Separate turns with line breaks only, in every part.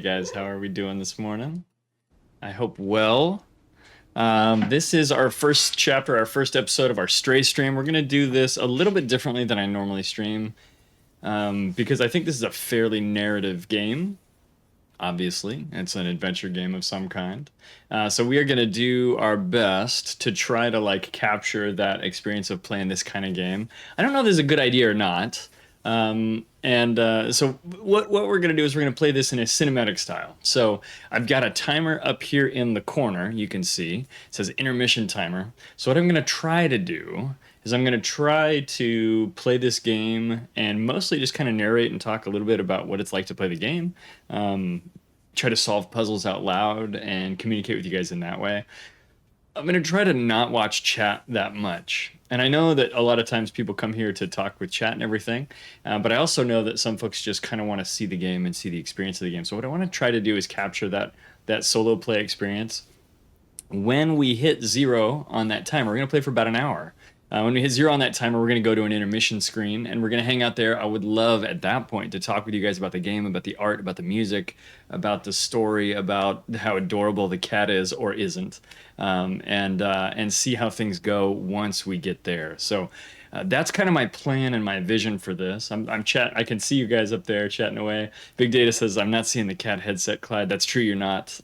guys, how are we doing this morning? I hope well. This is our first chapter, our first episode of our Stray stream. We're going to do this a little bit differently than I normally stream because I think this is a fairly narrative game. Obviously, it's an adventure game of some kind. So we are going to do our best to try to like capture that experience of playing this kind of game. I don't know if this is a good idea or not. So what we're going to do is we're going to play this in a cinematic style. So I've got a timer up here in the corner, you can see. It says intermission timer. So what I'm going to try to do is I'm going to try to play this game and mostly just kind of narrate and talk a little bit about what it's like to play the game. Try to solve puzzles out loud and communicate with you guys in that way. I'm going to try to not watch chat that much. And I know that a lot of times people come here to talk with chat and everything, but I also know that some folks just kind of want to see the game and see the experience of the game. So what I want to try to do is capture that solo play experience. When we hit 0 on that timer, we're going to play for about an hour. When we hit 0 on that timer, we're going to go to an intermission screen, and we're going to hang out there. I would love at that point to talk with you guys about the game, about the art, about the music, about the story, about how adorable the cat is or isn't, and see how things go once we get there. So that's kind of my plan and my vision for this. I can see you guys up there chatting away. Big Data says, I'm not seeing the cat headset, Clyde. That's true, you're not.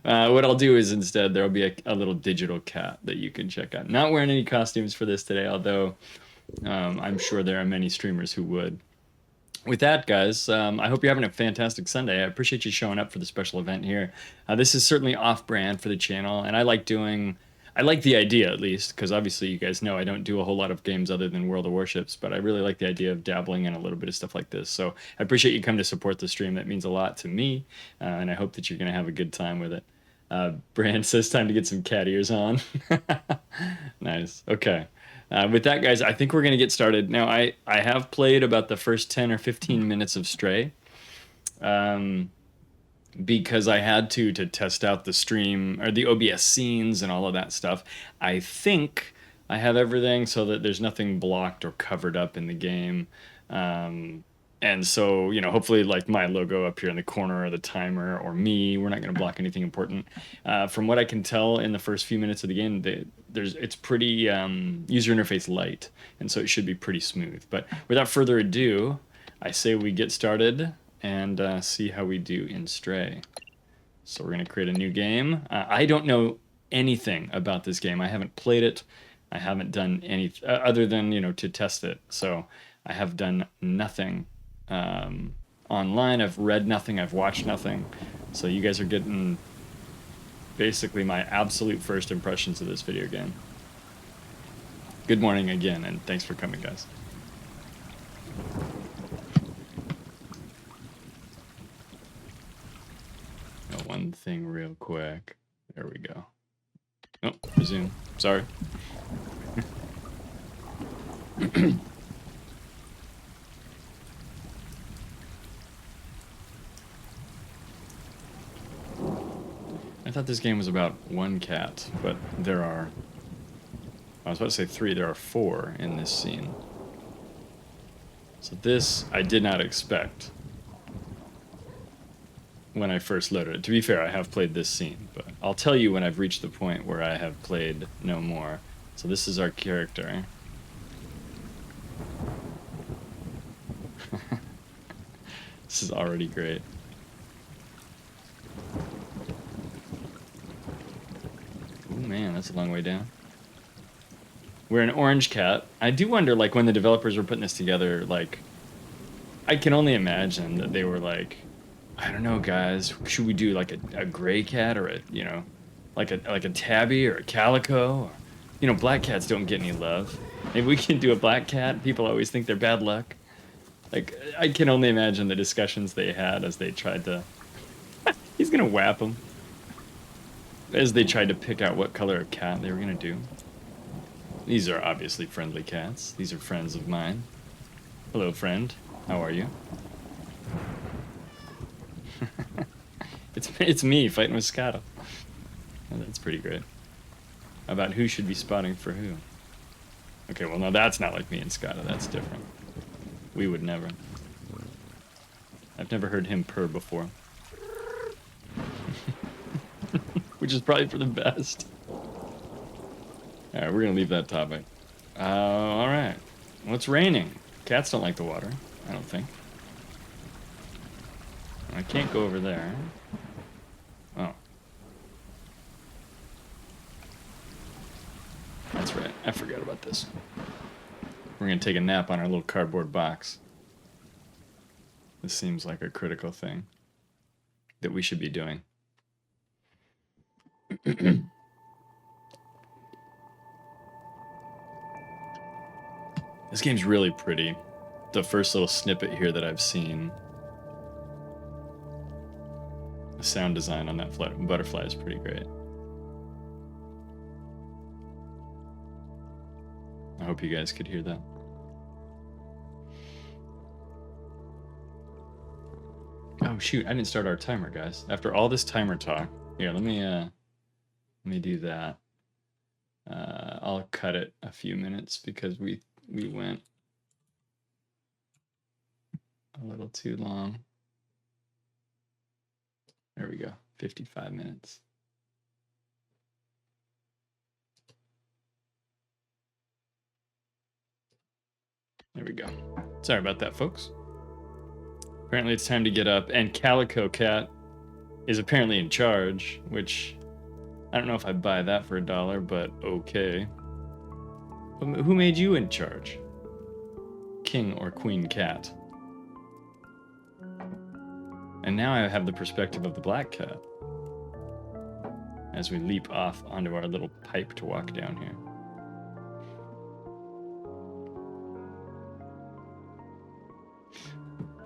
What I'll do is instead there'll be a little digital cat that you can check out. Not wearing any costumes for this today, although I'm sure there are many streamers who would. With that, guys, I hope you're having a fantastic Sunday. I appreciate you showing up for the special event here. This is certainly off-brand for the channel, and I like the idea, at least, because obviously you guys know I don't do a whole lot of games other than World of Warships, but I really like the idea of dabbling in a little bit of stuff like this. So I appreciate you coming to support the stream. That means a lot to me, and I hope that you're going to have a good time with it. Brand says time to get some cat ears on. Nice. Okay. With that, guys, I think we're going to get started. Now, I have played about the first 10 or 15 minutes of Stray. Because I had to test out the stream or the OBS scenes and all of that stuff. I think I have everything so that there's nothing blocked or covered up in the game. And so, hopefully like my logo up here in the corner or the timer or me, we're not going to block anything important. From what I can tell in the first few minutes of the game, it's pretty user interface light. And so it should be pretty smooth. But without further ado, I say we get started and see how we do in Stray. So we're going to create a new game. I don't know anything about this game. I haven't played it. I haven't done anything other than, to test it. So I have done nothing online. I've read nothing. I've watched nothing. So you guys are getting basically my absolute first impressions of this video game. Good morning again, and thanks for coming, guys. One thing real quick. There we go. Oh, resume. Sorry. I thought this game was about one cat, but there are... I was about to say 3. There are 4 in this scene. So this I did not expect when I first loaded it. To be fair, I have played this scene, but I'll tell you when I've reached the point where I have played no more. So this is our character. This is already great. Oh man, that's a long way down. We're an orange cat. I do wonder, like, when the developers were putting this together, like, I can only imagine that they were like, I don't know, guys. Should we do like a gray cat or like a tabby or a calico? Or, black cats don't get any love. Maybe we can do a black cat. People always think they're bad luck. Like, I can only imagine the discussions they had as they tried to. He's gonna whap them. As they tried to pick out what color of cat they were gonna do. These are obviously friendly cats. These are friends of mine. Hello, friend. How are you? It's me fighting with Scotto. Oh, that's pretty great. About who should be spotting for who. Okay, well, no, that's not like me and Scotto. That's different. We would never. I've never heard him purr before. Which is probably for the best. Alright, we're gonna leave that topic. Alright. Well, it's raining. Cats don't like the water, I don't think. I can't go over there. Oh. That's right. I forgot about this. We're going to take a nap on our little cardboard box. This seems like a critical thing that we should be doing. This game's really pretty. The first little snippet here that I've seen. The sound design on that butterfly is pretty great. I hope you guys could hear that. Oh shoot, I didn't start our timer, guys. After all this timer talk, here, let me do that. I'll cut it a few minutes because we went a little too long. There we go, 55 minutes. There we go. Sorry about that, folks. Apparently it's time to get up, and Calico Cat is apparently in charge, which I don't know if I buy that for $1, but okay. Who made you in charge? King or Queen Cat? And now I have the perspective of the black cat as we leap off onto our little pipe to walk down here.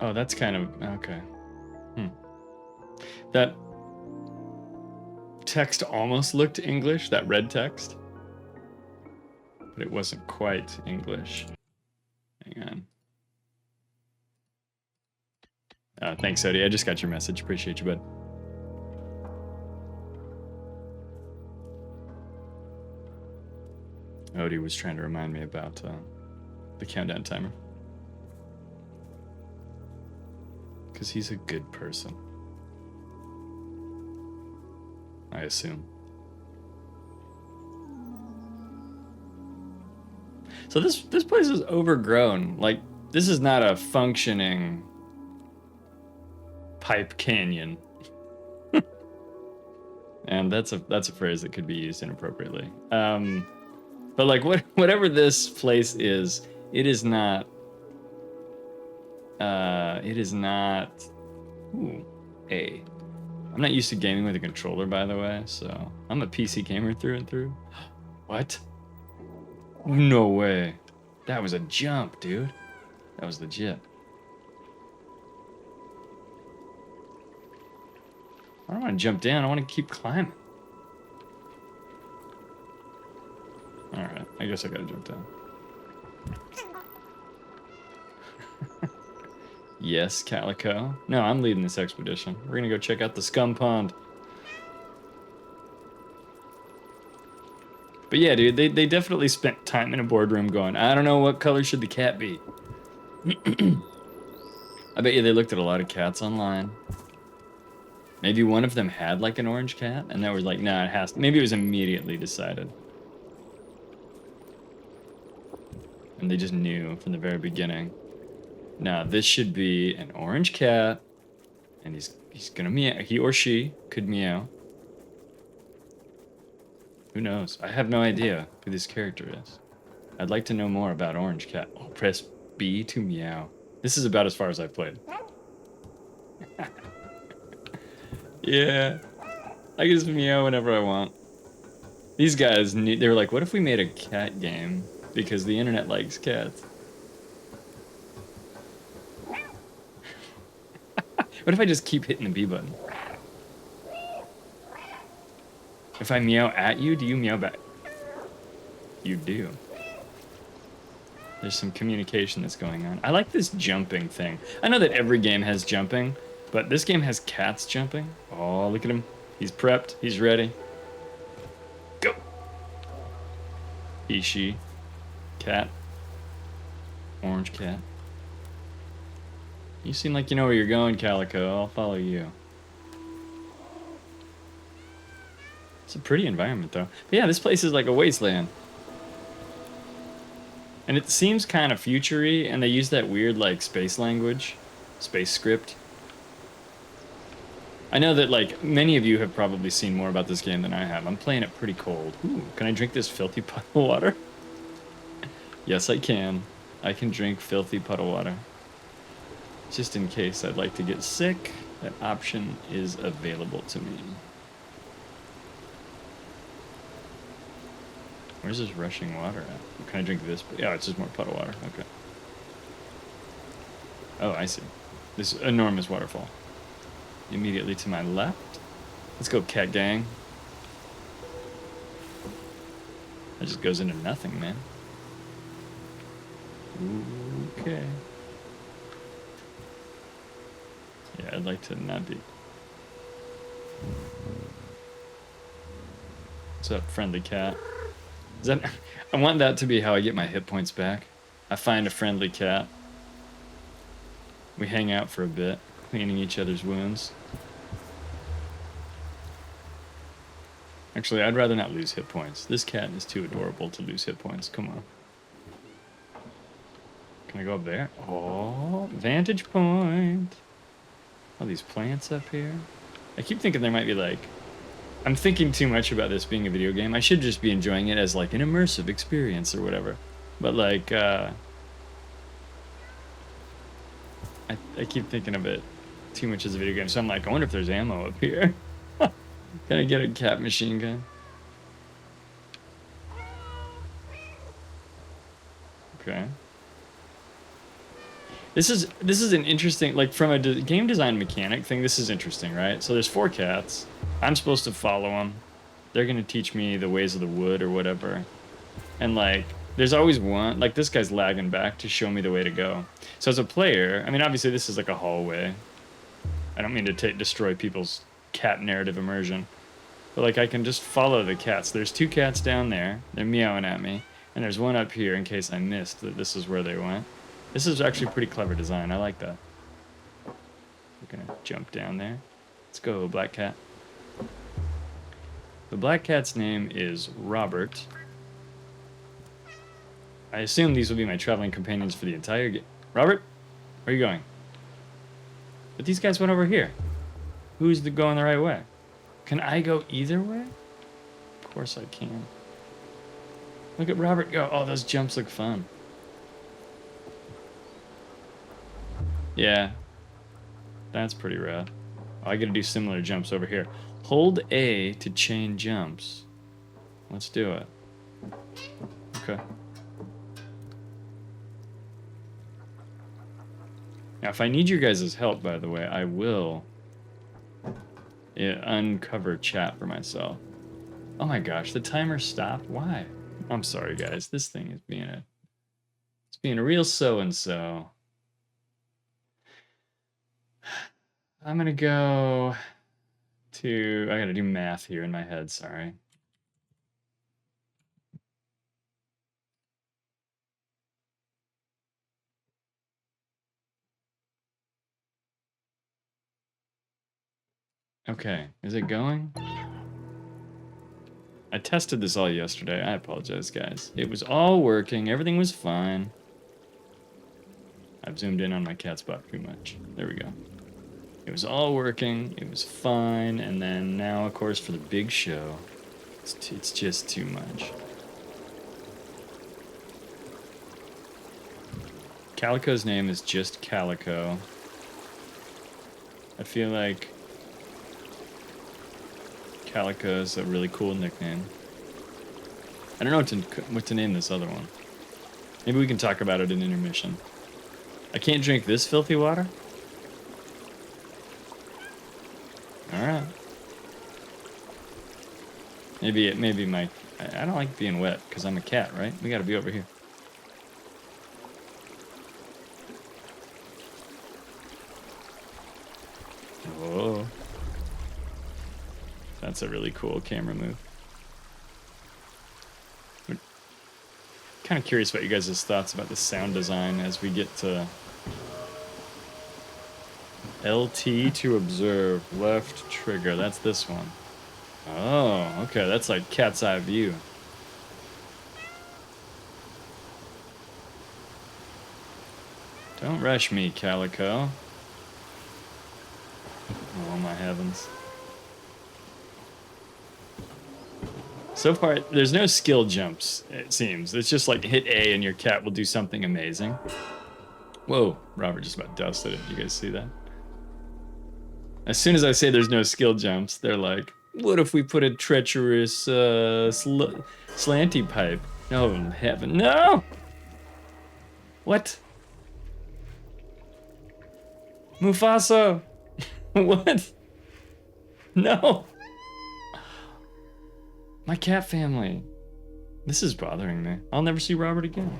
Oh, that's kind of okay. That text almost looked English, that red text, but it wasn't quite English. Hang on. Thanks, Odie. I just got your message. Appreciate you, bud. Odie was trying to remind me about the countdown timer. Because he's a good person. I assume. So this place is overgrown. Like, this is not a functioning pipe canyon. And that's a phrase that could be used inappropriately. But like whatever this place is, it is not. Ooh, I'm not used to gaming with a controller, by the way, so I'm a PC gamer through and through. What? No way. That was a jump, dude. That was legit. I don't want to jump down. I want to keep climbing. Alright, I guess I gotta jump down. Yes, Calico. No, I'm leading this expedition. We're gonna go check out the scum pond. But yeah, dude, they definitely spent time in a boardroom going, I don't know, what color should the cat be? I bet you they looked at a lot of cats online. Maybe one of them had like an orange cat, and they were like, nah, it has to. Maybe it was immediately decided. And they just knew from the very beginning. Now, this should be an orange cat, and he's gonna meow. He or she could meow. Who knows? I have no idea who this character is. I'd like to know more about Orange Cat. Oh, press B to meow. This is about as far as I've played. Yeah. I can just meow whenever I want. These guys, they were like, what if we made a cat game? Because the internet likes cats. What if I just keep hitting the B button? If I meow at you, do you meow back? You do. There's some communication that's going on. I like this jumping thing. I know that every game has jumping, but this game has cats jumping. Oh, look at him. He's prepped. He's ready. Go. He, she. Cat. Orange cat. You seem like you know where you're going, Calico. I'll follow you. It's a pretty environment, though. But yeah, this place is like a wasteland. And it seems kind of future-y, and they use that weird, like, space language. Space script. I know that, like, many of you have probably seen more about this game than I have. I'm playing it pretty cold. Ooh, can I drink this filthy puddle water? Yes, I can. I can drink filthy puddle water. Just in case I'd like to get sick, that option is available to me. Where's this rushing water at? Can I drink this? Yeah, it's just more puddle water. Okay. Oh, I see. This enormous waterfall. Immediately to my left. Let's go, cat gang. That just goes into nothing, man. Okay. Yeah, I'd like to not be. What's up, friendly cat? Is that? I want that to be how I get my hit points back. I find a friendly cat. We hang out for a bit, cleaning each other's wounds. Actually, I'd rather not lose hit points. This cat is too adorable to lose hit points. Come on. Can I go up there? Oh, vantage point. All these plants up here. I keep thinking there might be like... I'm thinking too much about this being a video game. I should just be enjoying it as like an immersive experience or whatever. But like, I keep thinking of it too much as a video game. So I'm like, I wonder if there's ammo up here. Can I get a cat machine gun? Okay. This is an interesting, like from a game design mechanic thing, this is interesting, right? So there's 4 cats. I'm supposed to follow them. They're going to teach me the ways of the wood or whatever. And like, there's always one, like this guy's lagging back to show me the way to go. So as a player, I mean, obviously this is like a hallway. I don't mean to destroy people's cat narrative immersion. But like I can just follow the cats. There's 2 cats down there. They're meowing at me. And there's one up here in case I missed that this is where they went. This is actually pretty clever design. I like that. We're gonna jump down there. Let's go, black cat. The black cat's name is Robert. I assume these will be my traveling companions for the entire game. Robert, where are you going? But these guys went over here. Who's going the right way? Can I go either way? Of course I can. Look at Robert go. Oh, those jumps look fun. Yeah, that's pretty rad. Oh, I gotta do similar jumps over here. Hold A to chain jumps. Let's do it. Okay. Now, if I need your guys' help, by the way, I will uncover chat for myself. Oh my gosh, the timer stopped? Why? I'm sorry, guys. This thing is being a real so-and-so. I'm gonna go to... I gotta do math here in my head, sorry. Okay, is it going? I tested this all yesterday. I apologize, guys. It was all working. Everything was fine. I've zoomed in on my cat spot too much. There we go. It was all working. It was fine. And then now, of course, for the big show, it's just too much. Calico's name is just Calico. I feel like Calico is a really cool nickname. I don't know what to name this other one. Maybe we can talk about it in intermission. I can't drink this filthy water? Alright. Maybe my... I don't like being wet, because I'm a cat, right? We gotta be over here. Whoa. That's a really cool camera move. I'm kind of curious about you guys' thoughts about the sound design as we get to LT to observe. Left trigger. That's this one. Oh, okay. That's like cat's eye view. Don't rush me, Calico. Oh, my heavens. So far, there's no skill jumps, it seems. It's just like hit A and your cat will do something amazing. Whoa, Robert just about dusted it. You guys see that? As soon as I say there's no skill jumps, they're like, what if we put a treacherous slanty pipe? No, heaven, no! What? Mufasa! What? No! My cat family. This is bothering me. I'll never see Robert again.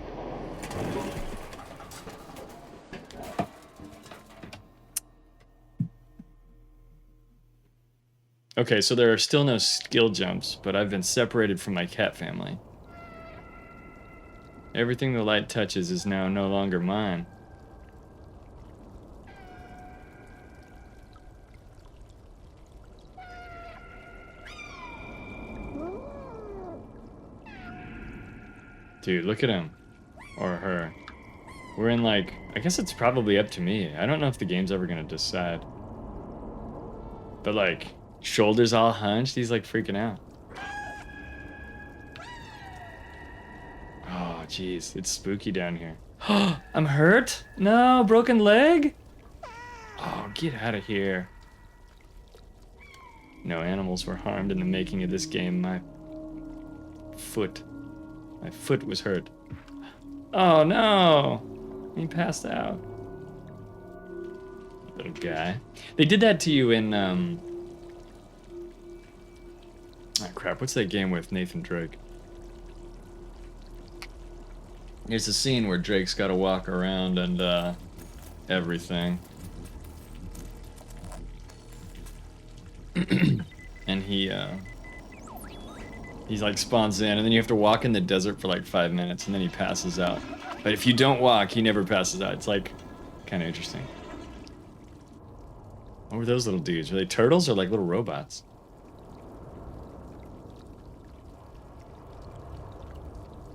Okay, so there are still no skill jumps, but I've been separated from my cat family. Everything the light touches is now no longer mine. Dude, look at him. Or her. We're in like... I guess it's probably up to me. I don't know if the game's ever gonna decide. But like, shoulders all hunched, he's like freaking out. Oh, jeez. It's spooky down here. I'm hurt? No, broken leg? Oh, get out of here. No animals were harmed in the making of this game. My foot was hurt. Oh no! He passed out. Little guy. They did that to you in, oh crap, what's that game with Nathan Drake? There's a scene where Drake's gotta walk around and, everything. And he's like spawns in, and then you have to walk in the desert for like 5 minutes, and then he passes out. But if you don't walk, he never passes out. It's like kind of interesting. What were those little dudes? Were they turtles or like little robots?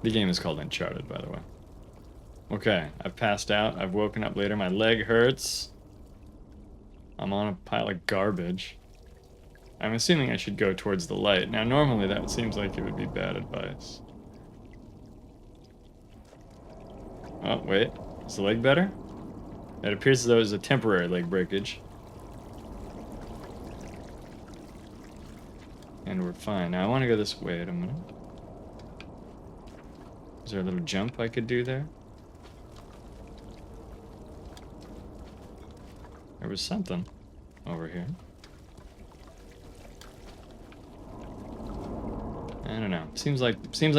The game is called Uncharted, by the way. Okay, I've passed out. I've woken up later. My leg hurts. I'm on a pile of garbage. I'm assuming I should go towards the light. Now, normally that seems like it would be bad advice. Oh, wait. Is the leg better? It appears as though it was a temporary leg breakage. And we're fine. Now, I want to go this way. Wait a minute. Is there a little jump I could do there? There was something over here. I don't know. Seems like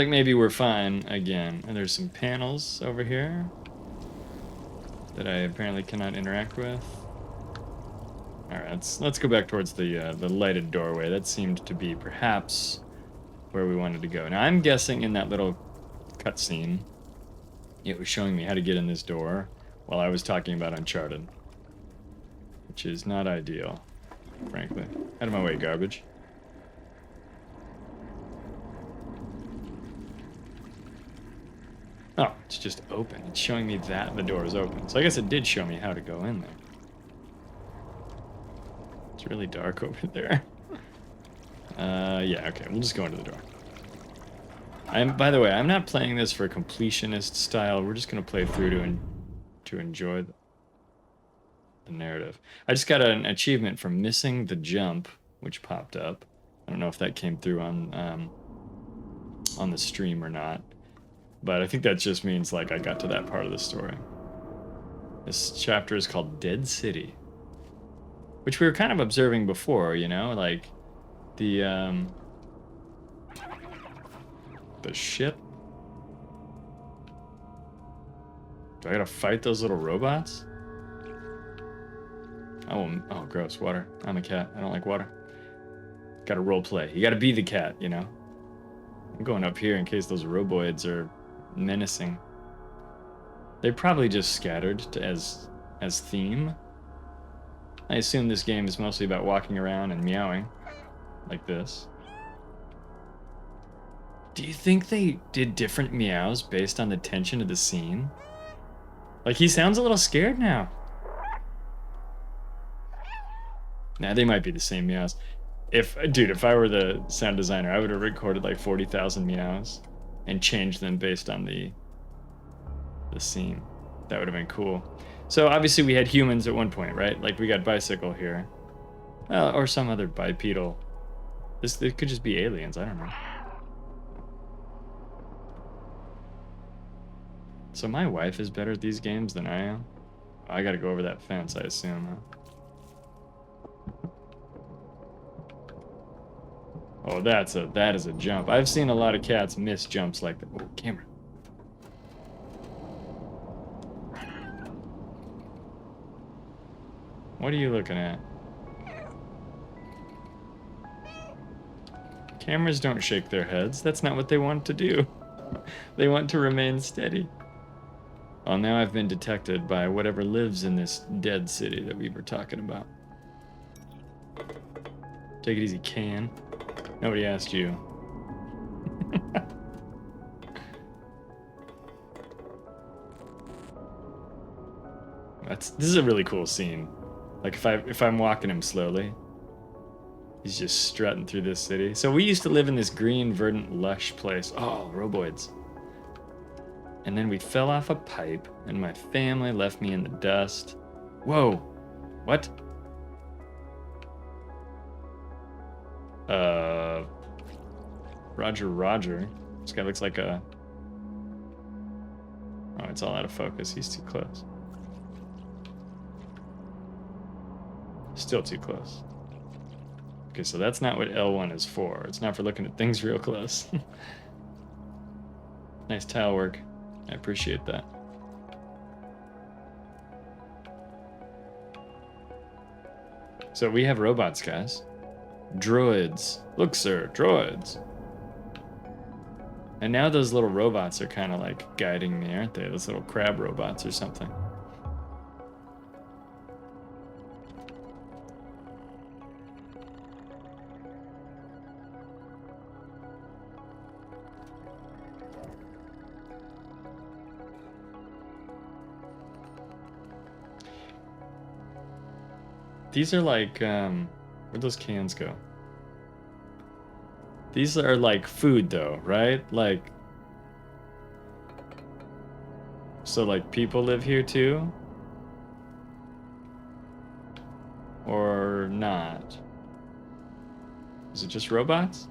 maybe we're fine again. And there's some panels over here that I apparently cannot interact with. All right, let's go back towards the lighted doorway. That seemed to be perhaps where we wanted to go. Now I'm guessing in that little cutscene, it was showing me how to get in this door while I was talking about Uncharted, which is not ideal, frankly. Out of my way, garbage. Oh, it's just open. It's showing me that the door is open. So I guess it did show me how to go in there. It's really dark over there. Yeah, okay, we'll just go into the door. By the way, I'm not playing this for completionist style. We're just gonna play through to enjoy the narrative. I just got an achievement for missing the jump, which popped up. I don't know if that came through on the stream or not. But I think that just means, like, I got to that part of the story. This chapter is called Dead City. Which we were kind of observing before, you know? Like, the ship? Do I gotta fight those little robots? Oh, gross, water. I'm a cat. I don't like water. Gotta role play. You gotta be the cat, you know? I'm going up here in case those roboids are menacing. They probably just scattered as theme. I assume this game is mostly about walking around and meowing. Like this. Do you think they did different meows based on the tension of the scene? Like, he sounds a little scared now. Nah, they might be the same meows. If I were the sound designer, I would have recorded like 40,000 meows and changed them based on the scene. That would have been cool. So obviously we had humans at one point, right? Like we got bicycle here. Or some other bipedal. It could just be aliens, I don't know. So my wife is better at these games than I am? I gotta go over that fence, I assume, huh? Oh, that is a jump. I've seen a lot of cats miss jumps like that. Oh, camera. What are you looking at? Cameras don't shake their heads. That's not what they want to do. They want to remain steady. Oh, now I've been detected by whatever lives in this dead city that we were talking about. Take it easy, Can. Nobody asked you. This is a really cool scene. Like if I'm walking him slowly, he's just strutting through this city. So we used to live in this green, verdant, lush place. Oh, roboids. And then we fell off a pipe, and my family left me in the dust. Whoa. What? Roger. This guy looks like a... Oh, it's all out of focus. He's too close. Still too close. Okay, so that's not what L1 is for. It's not for looking at things real close. Nice tile work. I appreciate that. So we have robots, guys. Droids. Look, sir, droids. And now those little robots are kind of like guiding me, aren't they? Those little crab robots or something. These are like, where'd those cans go? These are like food though, right? Like, so like people live here too? Or not? Is it just robots?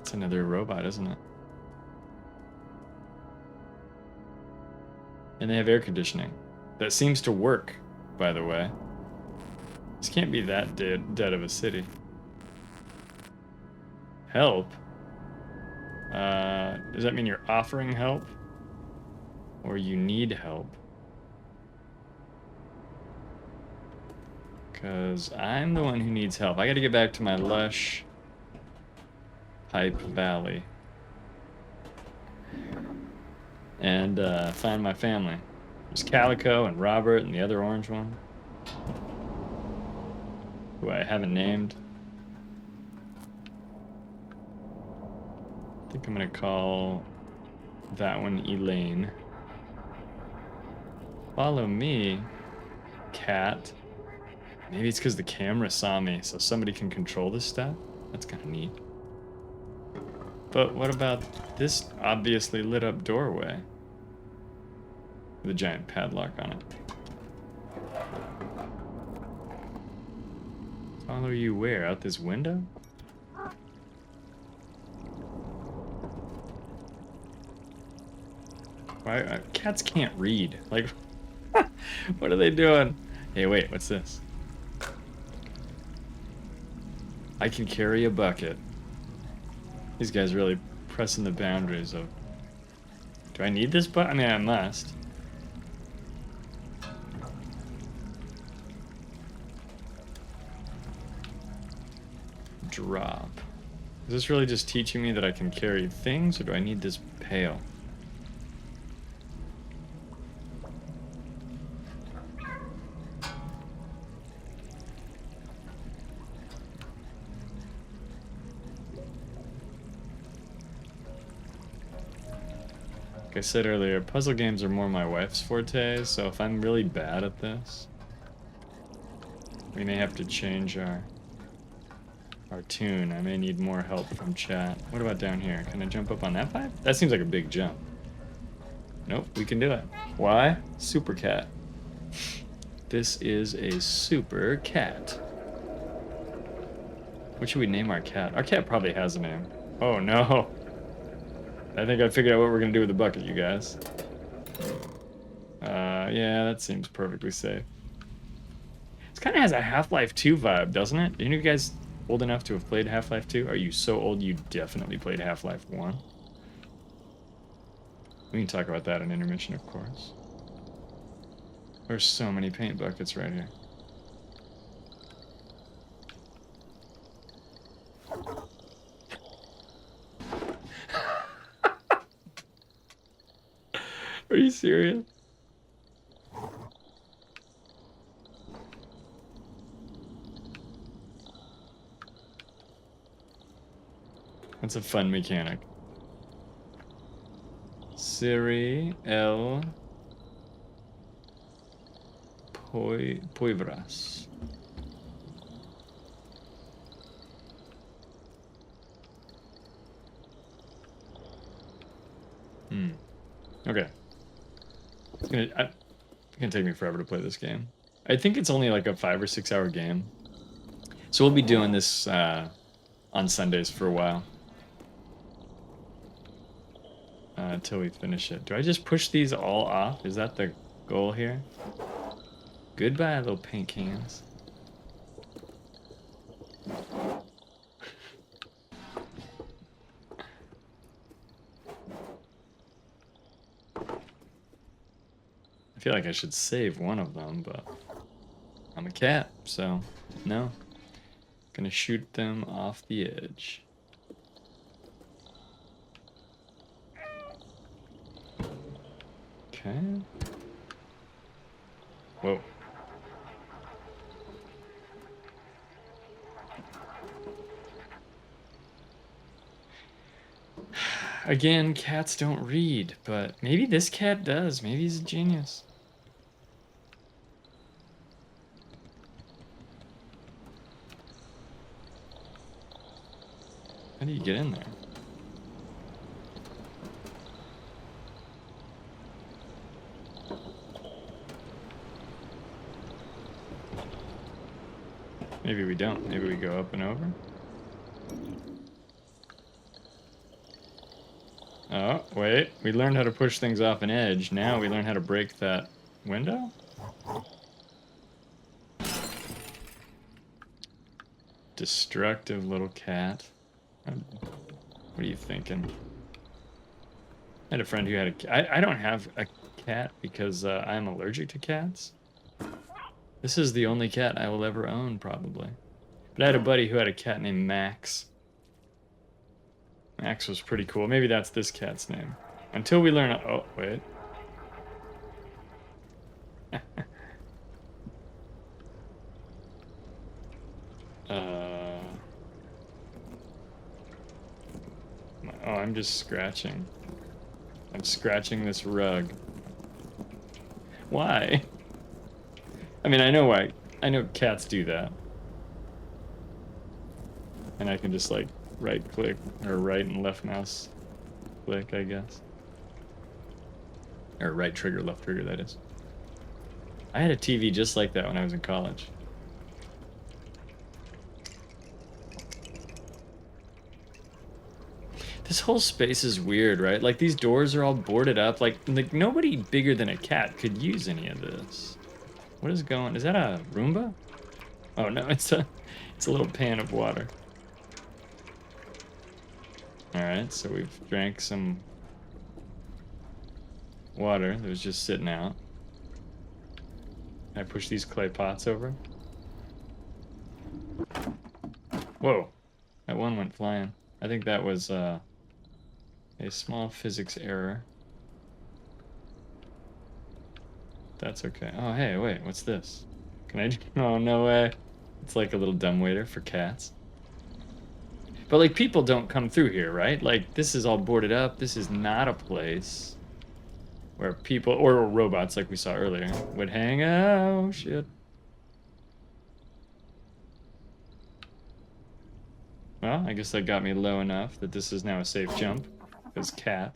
It's another robot, isn't it? And they have air conditioning. That seems to work, by the way. This can't be that dead of a city. Help? Does that mean you're offering help? Or you need help? Because I'm the one who needs help. I gotta get back to my lush Pipe Valley. And find my family. There's Calico and Robert and the other orange one, who I haven't named. I think I'm gonna call that one Elaine. Follow me, cat. Maybe it's because the camera saw me, so somebody can control this stuff? That's kind of neat. But what about this obviously lit up doorway with a giant padlock on it? Follow you where? Out this window? Why cats can't read? Like, what are they doing? Hey, wait, what's this? I can carry a bucket. These guys really pressing the boundaries of... Do I need this bucket? I mean, I must. Drop. Is this really just teaching me that I can carry things, or do I need this pail? Like I said earlier, puzzle games are more my wife's forte, so if I'm really bad at this, we may have to change our tune. I may need more help from chat. What about down here? Can I jump up on that pipe? That seems like a big jump. Nope, we can do it. Why? Super cat. This is a super cat. What should we name our cat? Our cat probably has a name. Oh no. I think I figured out what we're gonna do with the bucket, you guys. Yeah, that seems perfectly safe. This kind of has a Half-Life 2 vibe, doesn't it? Are you guys old enough to have played Half-Life 2? Are you so old you definitely played Half-Life 1? We can talk about that in intermission, of course. There's so many paint buckets right here. Are you serious? That's a fun mechanic. Siri el Poivras. Okay. It's gonna take me forever to play this game. I think it's only like a 5 or 6 hour game. So we'll be doing this on Sundays for a while. Until we finish it. Do I just push these all off? Is that the goal here? Goodbye, little paint cans. I feel like I should save one of them, but I'm a cat, so no. Gonna shoot them off the edge. Okay. Whoa. Again, cats don't read, but maybe this cat does. Maybe he's a genius. How do you get in there? Maybe we don't. Maybe we go up and over. Oh, wait. We learned how to push things off an edge. Now we learn how to break that window? Destructive little cat. What are you thinking? I had a friend who had a cat. I don't have a cat because I'm allergic to cats. This is the only cat I will ever own, probably. But I had a buddy who had a cat named Max. Max was pretty cool. Maybe that's this cat's name. Until we learn... Oh, wait. Oh, I'm just scratching. I'm scratching this rug. Why? I mean, I know why. I know cats do that. And I can just, like, right-click, or right and left mouse click, I guess. Or right trigger, left trigger, that is. I had a TV just like that when I was in college. This whole space is weird, right? Like, these doors are all boarded up. Like nobody bigger than a cat could use any of this. What is going... Is that a Roomba? Oh, no, it's a little pan of water. Alright, so we've drank some water that was just sitting out. Can I push these clay pots over? Whoa, that one went flying. I think that was a small physics error. That's okay. Oh, hey, wait, what's this? Can I... Oh, no way. It's like a little dumbwaiter for cats. But, like, people don't come through here, right? Like, this is all boarded up. This is not a place where people, or robots like we saw earlier, would hang out. Oh, shit. Well, I guess that got me low enough that this is now a safe jump, because cat.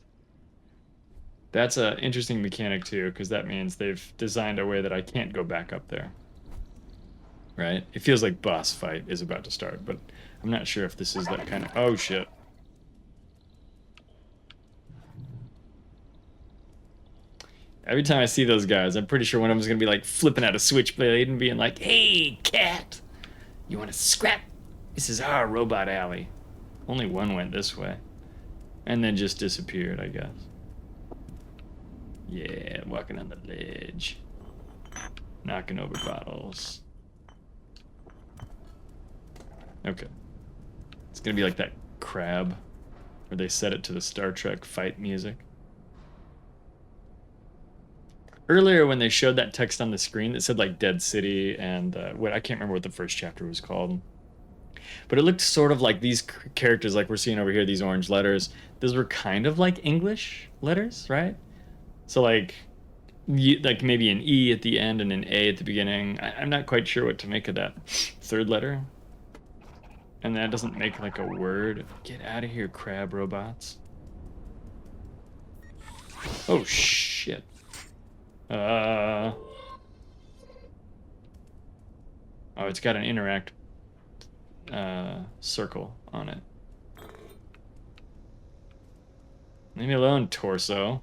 That's an interesting mechanic too, because that means they've designed a way that I can't go back up there. Right? It feels like boss fight is about to start, but I'm not sure if this is that kind of... Oh, shit. Every time I see those guys, I'm pretty sure one of them's gonna be like flipping out a switchblade and being like, "Hey, cat, you want to scrap? This is our robot alley." Only one went this way, and then just disappeared, I guess. Yeah, walking on the ledge, knocking over bottles. Okay, it's gonna be like that crab, where they set it to the Star Trek fight music. Earlier, when they showed that text on the screen that said like Dead City and what I can't remember what the first chapter was called, but it looked sort of like these characters, like we're seeing over here, these orange letters. Those were kind of like English letters, right? So like maybe an E at the end and an A at the beginning. I'm not quite sure what to make of that third letter. And that doesn't make like a word. Get out of here, crab robots. Oh shit. Oh, it's got an interact circle on it. Leave me alone, torso.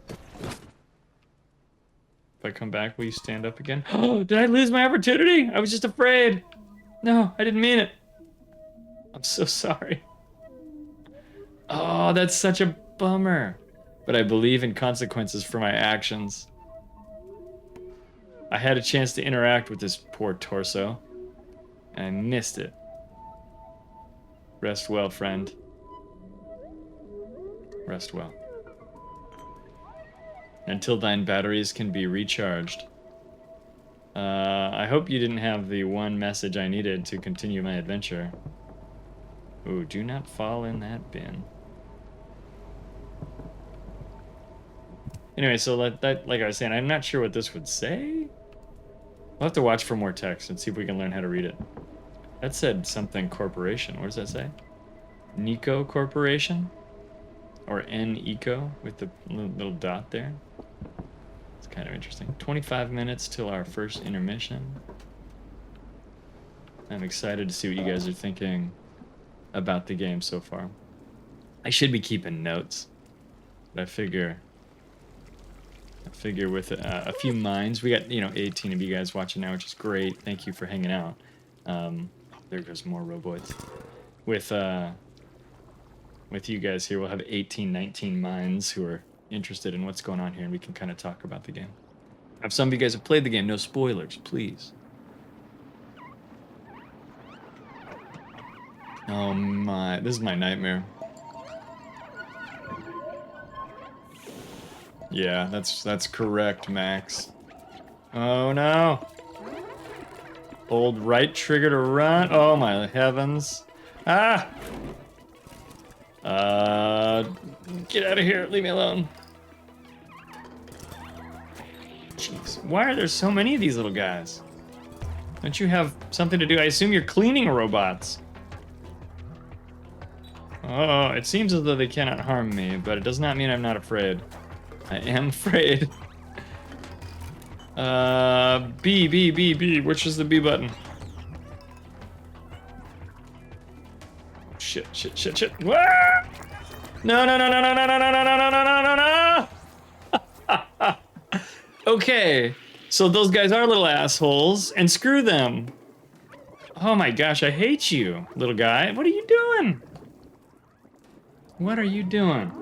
If I come back, will you stand up again? Oh, did I lose my opportunity? I was just afraid. No, I didn't mean it. I'm so sorry. Oh, that's such a bummer. But I believe in consequences for my actions. I had a chance to interact with this poor torso, and I missed it. Rest well, friend. Rest well. Until thine batteries can be recharged. I hope you didn't have the one message I needed to continue my adventure. Ooh, do not fall in that bin. Anyway, so like I was saying, I'm not sure what this would say. We'll have to watch for more text and see if we can learn how to read it. That said something corporation. What does that say? Nico Corporation? Or N-Eco with the little dot there. It's kind of interesting. 25 minutes till our first intermission. I'm excited to see what you guys are thinking about the game so far. I should be keeping notes, but I figure with a few minds, we got 18 of you guys watching now, which is great. Thank you for hanging out. There goes more robots. With you guys here, we'll have 18, 19 minds who are interested in what's going on here, and we can kind of talk about the game. If some of you guys have played the game, no spoilers, please. Oh my, this is my nightmare. Yeah, that's correct, Max. Oh no. Hold right trigger to run. Oh my heavens. Ah! Get out of here. Leave me alone. Jeez, why are there so many of these little guys? Don't you have something to do? I assume you're cleaning robots. Oh, it seems as though they cannot harm me, but it does not mean I'm not afraid. I am afraid. B. Which is the B button? Shit. Wah! No. Okay, so those guys are little assholes, and screw them. Oh my gosh, I hate you, little guy. What are you doing? What are you doing?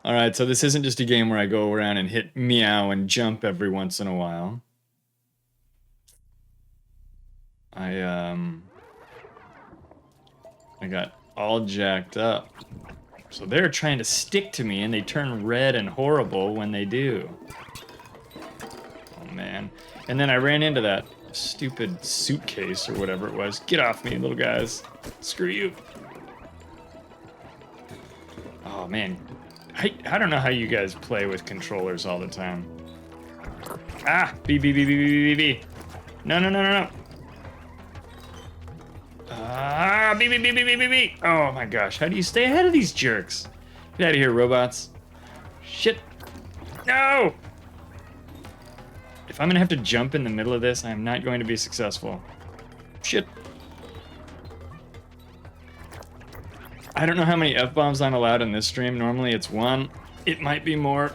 Alright, so this isn't just a game where I go around and hit meow and jump every once in a while. I got all jacked up. So they're trying to stick to me, and they turn red and horrible when they do. Oh, man. And then I ran into that stupid suitcase or whatever it was. Get off me, little guys. Screw you. Oh man, I don't know how you guys play with controllers all the time. Ah, B. No. B. Oh my gosh, how do you stay ahead of these jerks? Get out of here, robots. Shit. No! If I'm gonna have to jump in the middle of this, I'm not going to be successful. Shit. I don't know how many F-bombs I'm allowed in this stream. Normally it's 1. It might be more.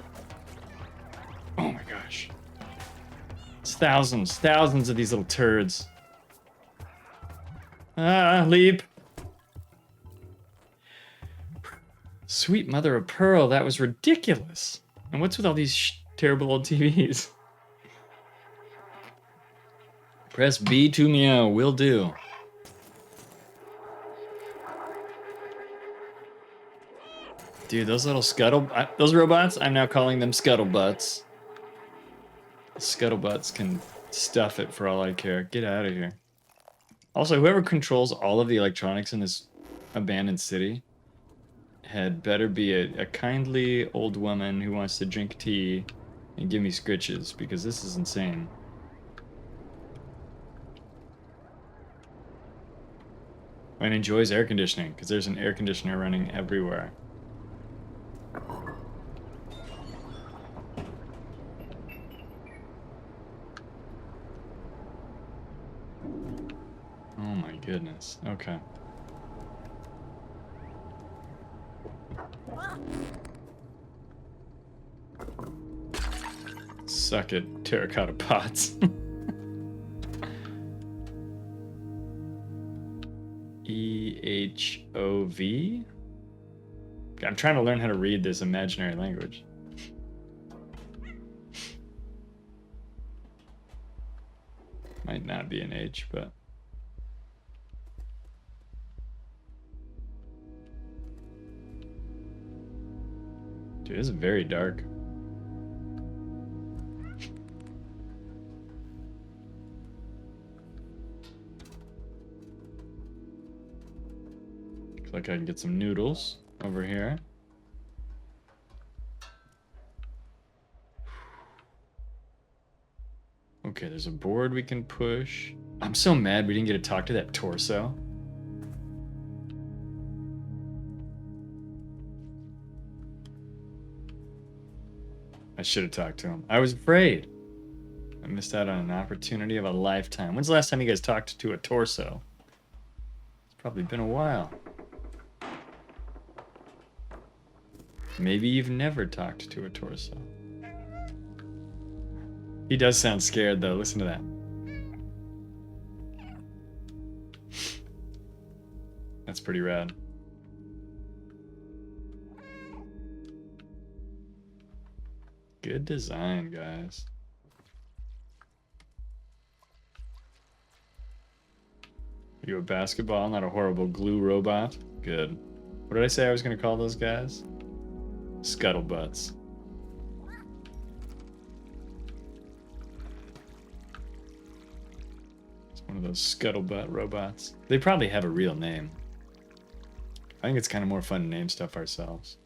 Oh my gosh. It's thousands of these little turds. Ah, leap. Sweet mother of pearl, that was ridiculous. And what's with all these terrible old TVs? Press B to meow, will do. Dude, those little those robots, I'm now calling them scuttlebutts. Scuttlebutts can stuff it for all I care. Get out of here. Also, whoever controls all of the electronics in this abandoned city had better be a kindly old woman who wants to drink tea and give me scritches, because this is insane. And enjoys air conditioning, because there's an air conditioner running everywhere. Oh my goodness. Okay. Suck it, terracotta pots. EHOV? I'm trying to learn how to read this imaginary language. Might not be an H, but... Dude, this is very dark. Looks like I can get some noodles over here. Okay, there's a board we can push. I'm so mad we didn't get to talk to that torso. I should have talked to him. I was afraid. I missed out on an opportunity of a lifetime. When's the last time you guys talked to a torso? It's probably been a while. Maybe you've never talked to a torso. He does sound scared though, listen to that. That's pretty rad. Good design, guys. Are you a basketball, not a horrible glue robot? Good. What did I say I was going to call those guys? Scuttlebutts. It's one of those scuttlebutt robots. They probably have a real name. I think it's kind of more fun to name stuff ourselves.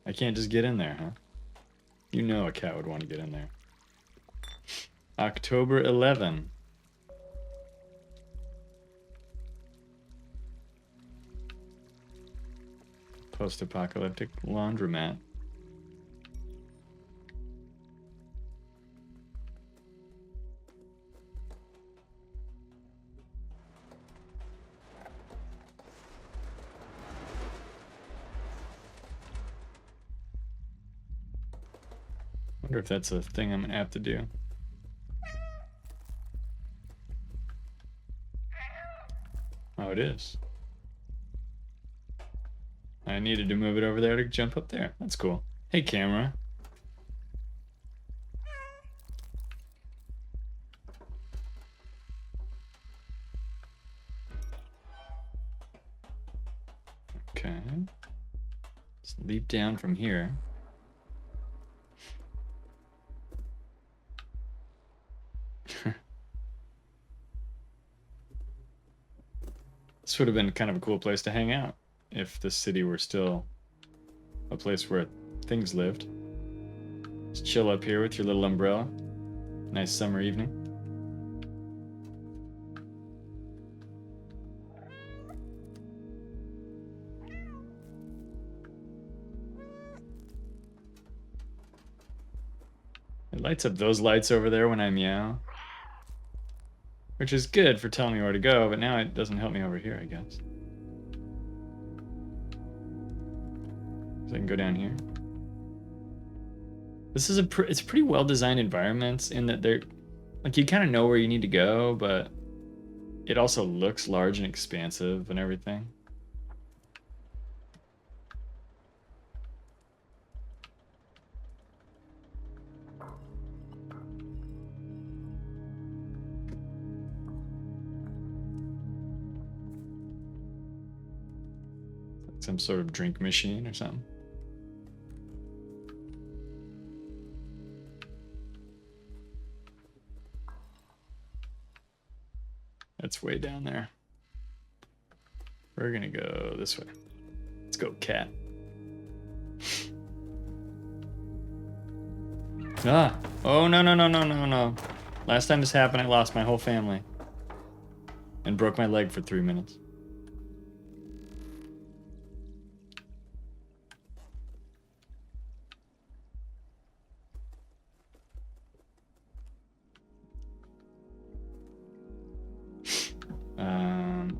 I can't just get in there, huh? You know a cat would want to get in there. October 11. Post-apocalyptic laundromat. Wonder if that's a thing I'm gonna have to do. Oh, it is. I needed to move it over there to jump up there. That's cool. Hey, camera. Okay. Let's leap down from here. This would have been kind of a cool place to hang out if the city were still a place where things lived. Just chill up here with your little umbrella. Nice summer evening. It lights up those lights over there when I meow. Which is good for telling me where to go, but now it doesn't help me over here, I guess. So I can go down here. This is it's pretty well-designed environments in that they're, like, you kind of know where you need to go, but it also looks large and expansive and everything. Some sort of drink machine or something. That's way down there. We're gonna go this way. Let's go, cat. Ah! Oh, no, no, no, no, no, no. Last time this happened, I lost my whole family. And broke my leg for 3 minutes.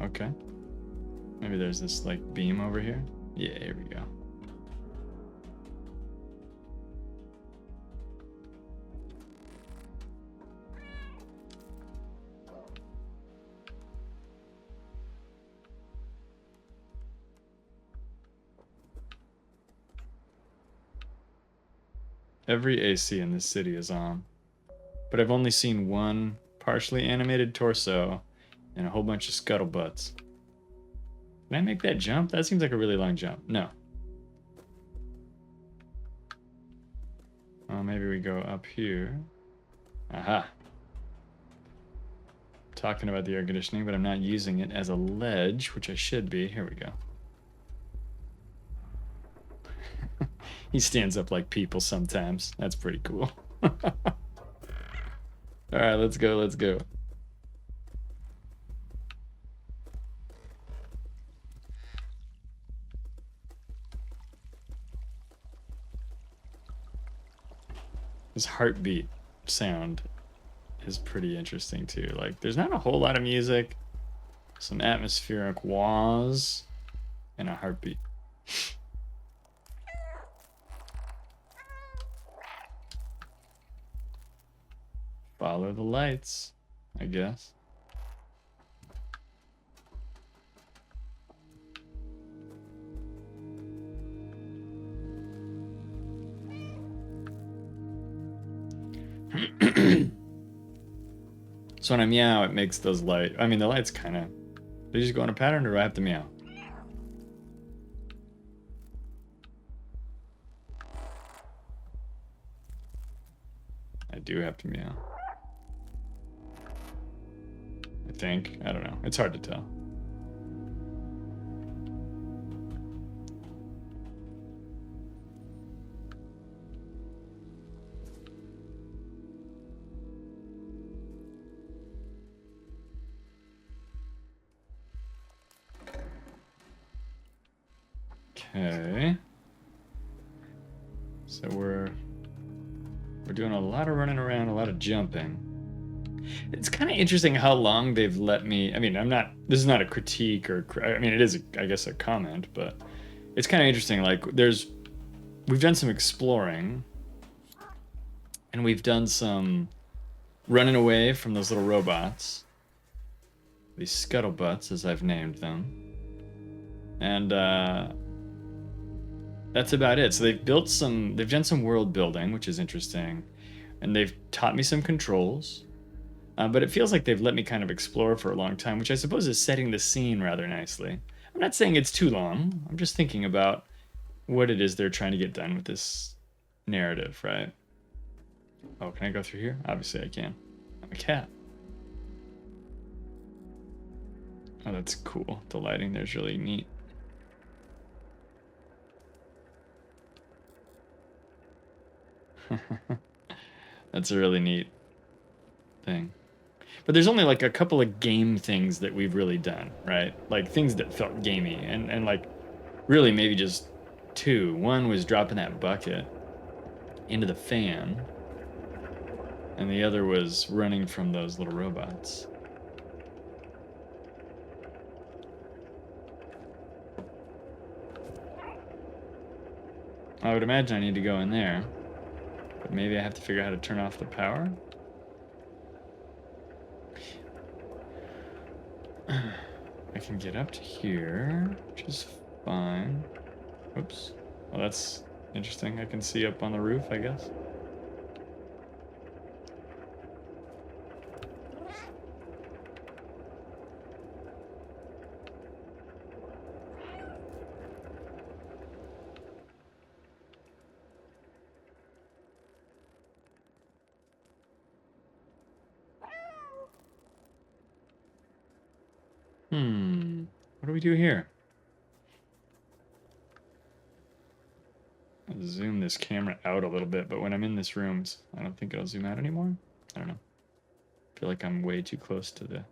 Okay. Maybe there's this, like, beam over here. Yeah, here we go. Every AC in this city is on, but I've only seen one partially animated torso and a whole bunch of scuttlebutts. Can I make that jump? That seems like a really long jump. No. Oh, maybe we go up here. Aha. Talking about the air conditioning, but I'm not using it as a ledge, which I should be. Here we go. He stands up like people sometimes. That's pretty cool. All right, let's go, let's go. This heartbeat sound is pretty interesting too. Like, there's not a whole lot of music, some atmospheric wahs, and a heartbeat. Follow the lights, I guess. So when I meow, it makes those lights. I mean, the lights kind of. They just go in a pattern, or do I have to meow? I do have to meow. I think. I don't know. It's hard to tell. Okay. So we're doing a lot of running around, a lot of jumping. It's kind of interesting how long they've let me. I mean, this is not a critique or. I mean, it is, I guess, a comment, but it's kind of interesting. Like, we've done some exploring, and we've done some running away from those little robots, these scuttlebutts, as I've named them, and that's about it. So they've done some world building, which is interesting, and they've taught me some controls. But it feels like they've let me kind of explore for a long time, which I suppose is setting the scene rather nicely. I'm not saying it's too long. I'm just thinking about what it is they're trying to get done with this narrative, right? Oh, can I go through here? Obviously I can. I'm a cat. Oh, that's cool. The lighting there's really neat. That's a really neat thing. But there's only like a couple of game things that we've really done, right? Like things that felt gamey, and like really maybe just two. One was dropping that bucket into the fan, and the other was running from those little robots. I would imagine I need to go in there, but maybe I have to figure out how to turn off the power. I can get up to here, which is fine. Oops. Well, that's interesting. I can see up on the roof, I guess. What do we do here? I'll zoom this camera out a little bit, but when I'm in this room, I don't think it'll zoom out anymore. I don't know. I feel like I'm way too close to the...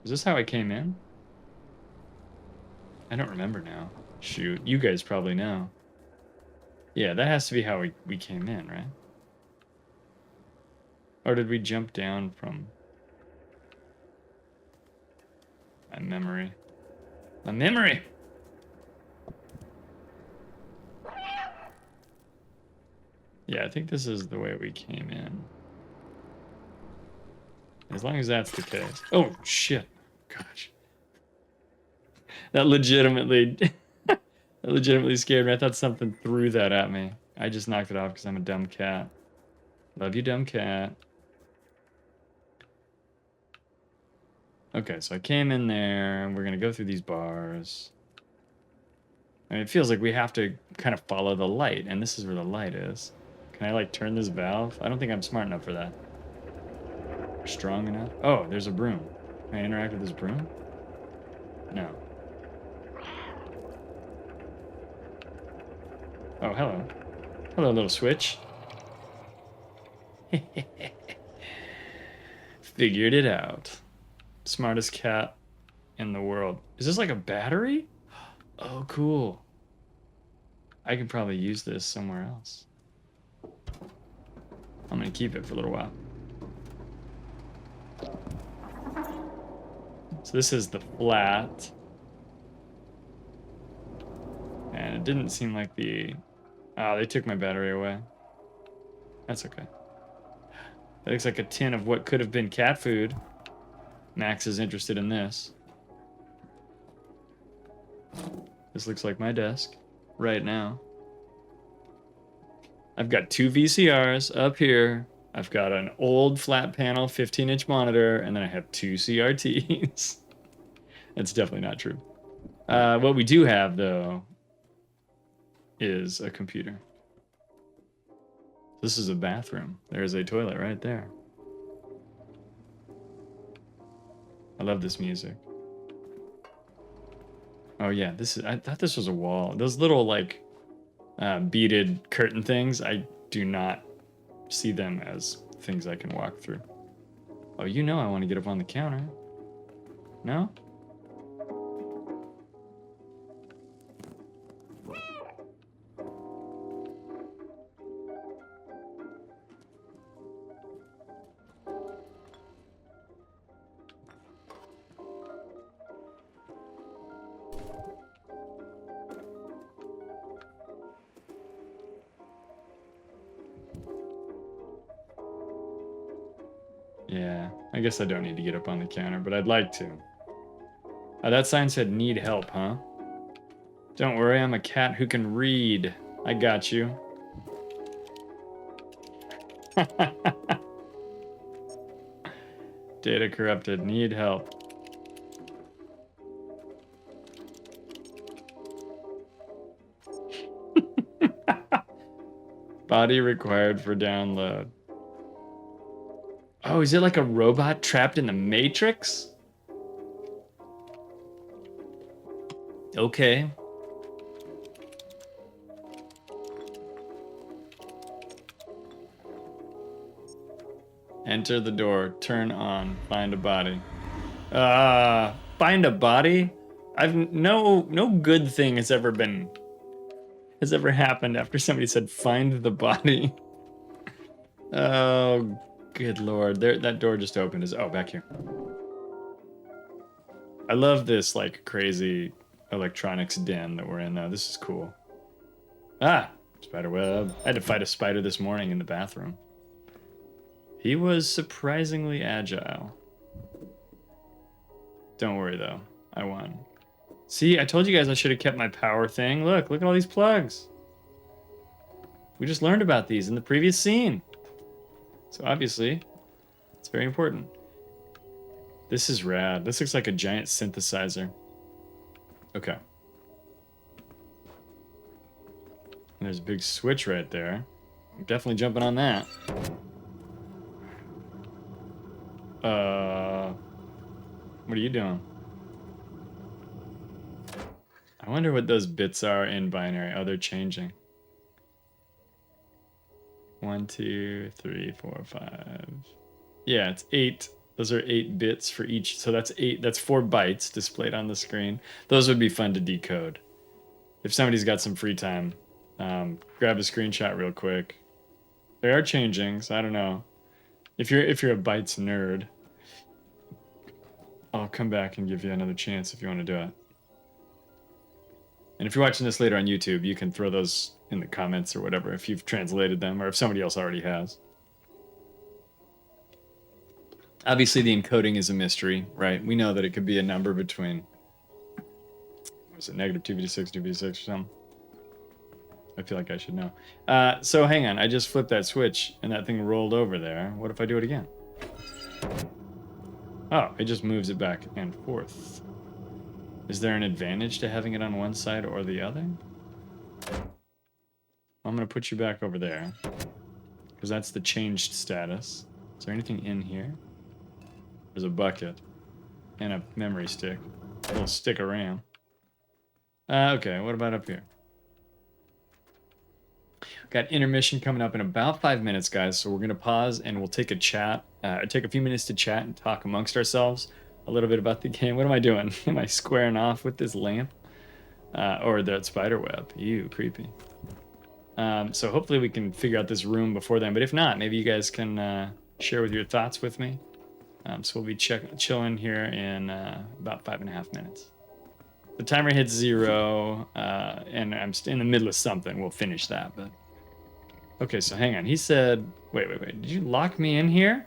Is this how I came in? I don't remember now. Shoot, you guys probably know. Yeah, that has to be how we came in, right? Or did we jump down from... My memory. My memory! Yeah, I think this is the way we came in. As long as that's the case. Oh, shit. Gosh. That legitimately... that legitimately scared me. I thought something threw that at me. I just knocked it off because I'm a dumb cat. Love you, dumb cat. Okay, so I came in there, and we're going to go through these bars. I mean, it feels like we have to kind of follow the light, and this is where the light is. Can I, like, turn this valve? I don't think I'm smart enough for that. Strong enough? Oh, there's a broom. Can I interact with this broom? No. Oh, hello. Hello, little switch. Figured it out. Smartest cat in the world. Is this like a battery? Oh, cool. I could probably use this somewhere else. I'm gonna keep it for a little while. So this is the flat. And it didn't seem like the... Oh, they took my battery away. That's okay. That looks like a tin of what could have been cat food. Max is interested in this. This looks like my desk right now. I've got two VCRs up here. I've got an old flat panel 15-inch monitor, and then I have two CRTs. That's definitely not true. What we do have, though, is a computer. This is a bathroom. There's a toilet right there. I love this music. Oh yeah, this is... I thought this was a wall. Those little, like, beaded curtain things, I do not see them as things I can walk through. Oh, you know I want to get up on the counter. No? Yeah, I guess I don't need to get up on the counter, but I'd like to. That sign said need help, huh? Don't worry, I'm a cat who can read. I got you. Data corrupted, need help. Body required for download. Oh, is it like a robot trapped in the Matrix? Okay. Enter the door. Turn on. Find a body. Find a body? No good thing has ever happened after somebody said find the body. Oh, good lord. That door just opened. Oh, back here. I love this like crazy electronics den that we're in now. This is cool. Ah, spider web. I had to fight a spider this morning in the bathroom. He was surprisingly agile. Don't worry though, I won. See, I told you guys I should have kept my power thing. Look at all these plugs. We just learned about these in the previous scene. So obviously, it's very important. This is rad. This looks like a giant synthesizer. Okay. And there's a big switch right there. I'm definitely jumping on that. What are you doing? I wonder what those bits are in binary. Oh, they're changing. 1, 2, 3, 4, 5. Yeah, it's 8. Those are 8 bits for each. So that's 8. That's 4 bytes displayed on the screen. Those would be fun to decode. If somebody's got some free time, grab a screenshot real quick. They are changing, so I don't know. If you're a bytes nerd, I'll come back and give you another chance if you want to do it. And if you're watching this later on YouTube, you can throw those in the comments or whatever if you've translated them or if somebody else already has. Obviously, the encoding is a mystery, right? We know that it could be a number between, what was it, negative 2v6, 2v6 or something? I feel like I should know. So hang on, I just flipped that switch and that thing rolled over there. What if I do it again? Oh, it just moves it back and forth. Is there an advantage to having it on one side or the other? I'm going to put you back over there because that's the changed status. Is there anything in here? There's a bucket and a memory stick. A little stick of RAM. Okay, what about up here? Got intermission coming up in about 5 minutes, guys. So we're going to pause and we'll take a chat. Take a few minutes to chat and talk amongst ourselves a little bit about the game. What am I doing? Am I squaring off with this lamp? Or that spider web? Ew, creepy. So hopefully we can figure out this room before then. But if not, maybe you guys can share with your thoughts with me. So we'll be chilling here in about 5.5 minutes. The timer hits 0, and I'm in the middle of something. We'll finish that, but... Okay, so hang on. He said... Wait. Did you lock me in here?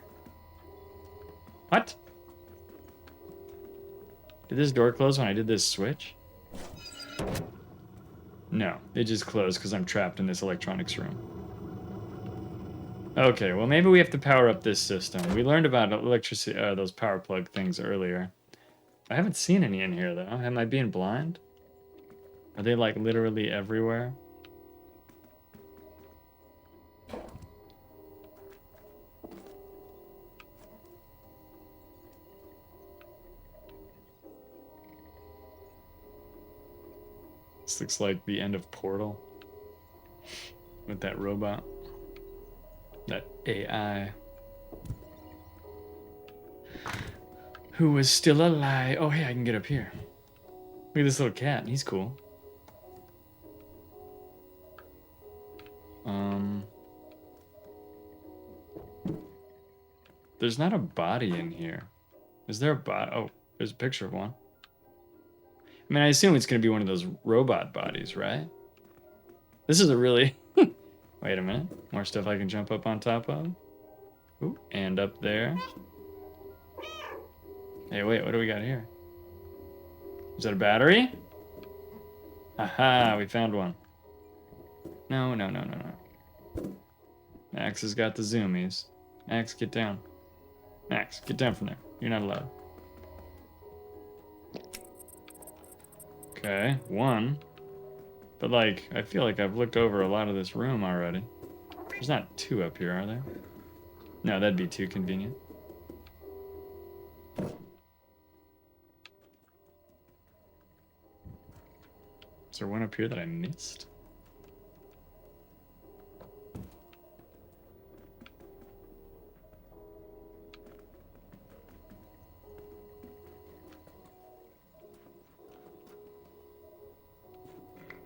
What? Did this door close when I did this switch? No, it just closed because I'm trapped in this electronics room. Okay, well maybe we have to power up this system. We learned about electricity, those power plug things earlier. I haven't seen any in here though. Am I being blind? Are they like literally everywhere? This looks like the end of Portal. With that robot. That AI. Who was still alive. Oh, hey, I can get up here. Look at this little cat. He's cool. There's not a body in here. Is there a body? Oh, there's a picture of one. I mean, I assume it's going to be one of those robot bodies, right? This is a really... Wait a minute. More stuff I can jump up on top of. Ooh, and up there. Hey, wait, what do we got here? Is that a battery? Aha, we found one. No. Max has got the zoomies. Max, get down. Max, get down from there. You're not allowed. Okay, 1. But, like, I feel like I've looked over a lot of this room already. There's not 2 up here, are there? No, that'd be too convenient. Is there one up here that I missed?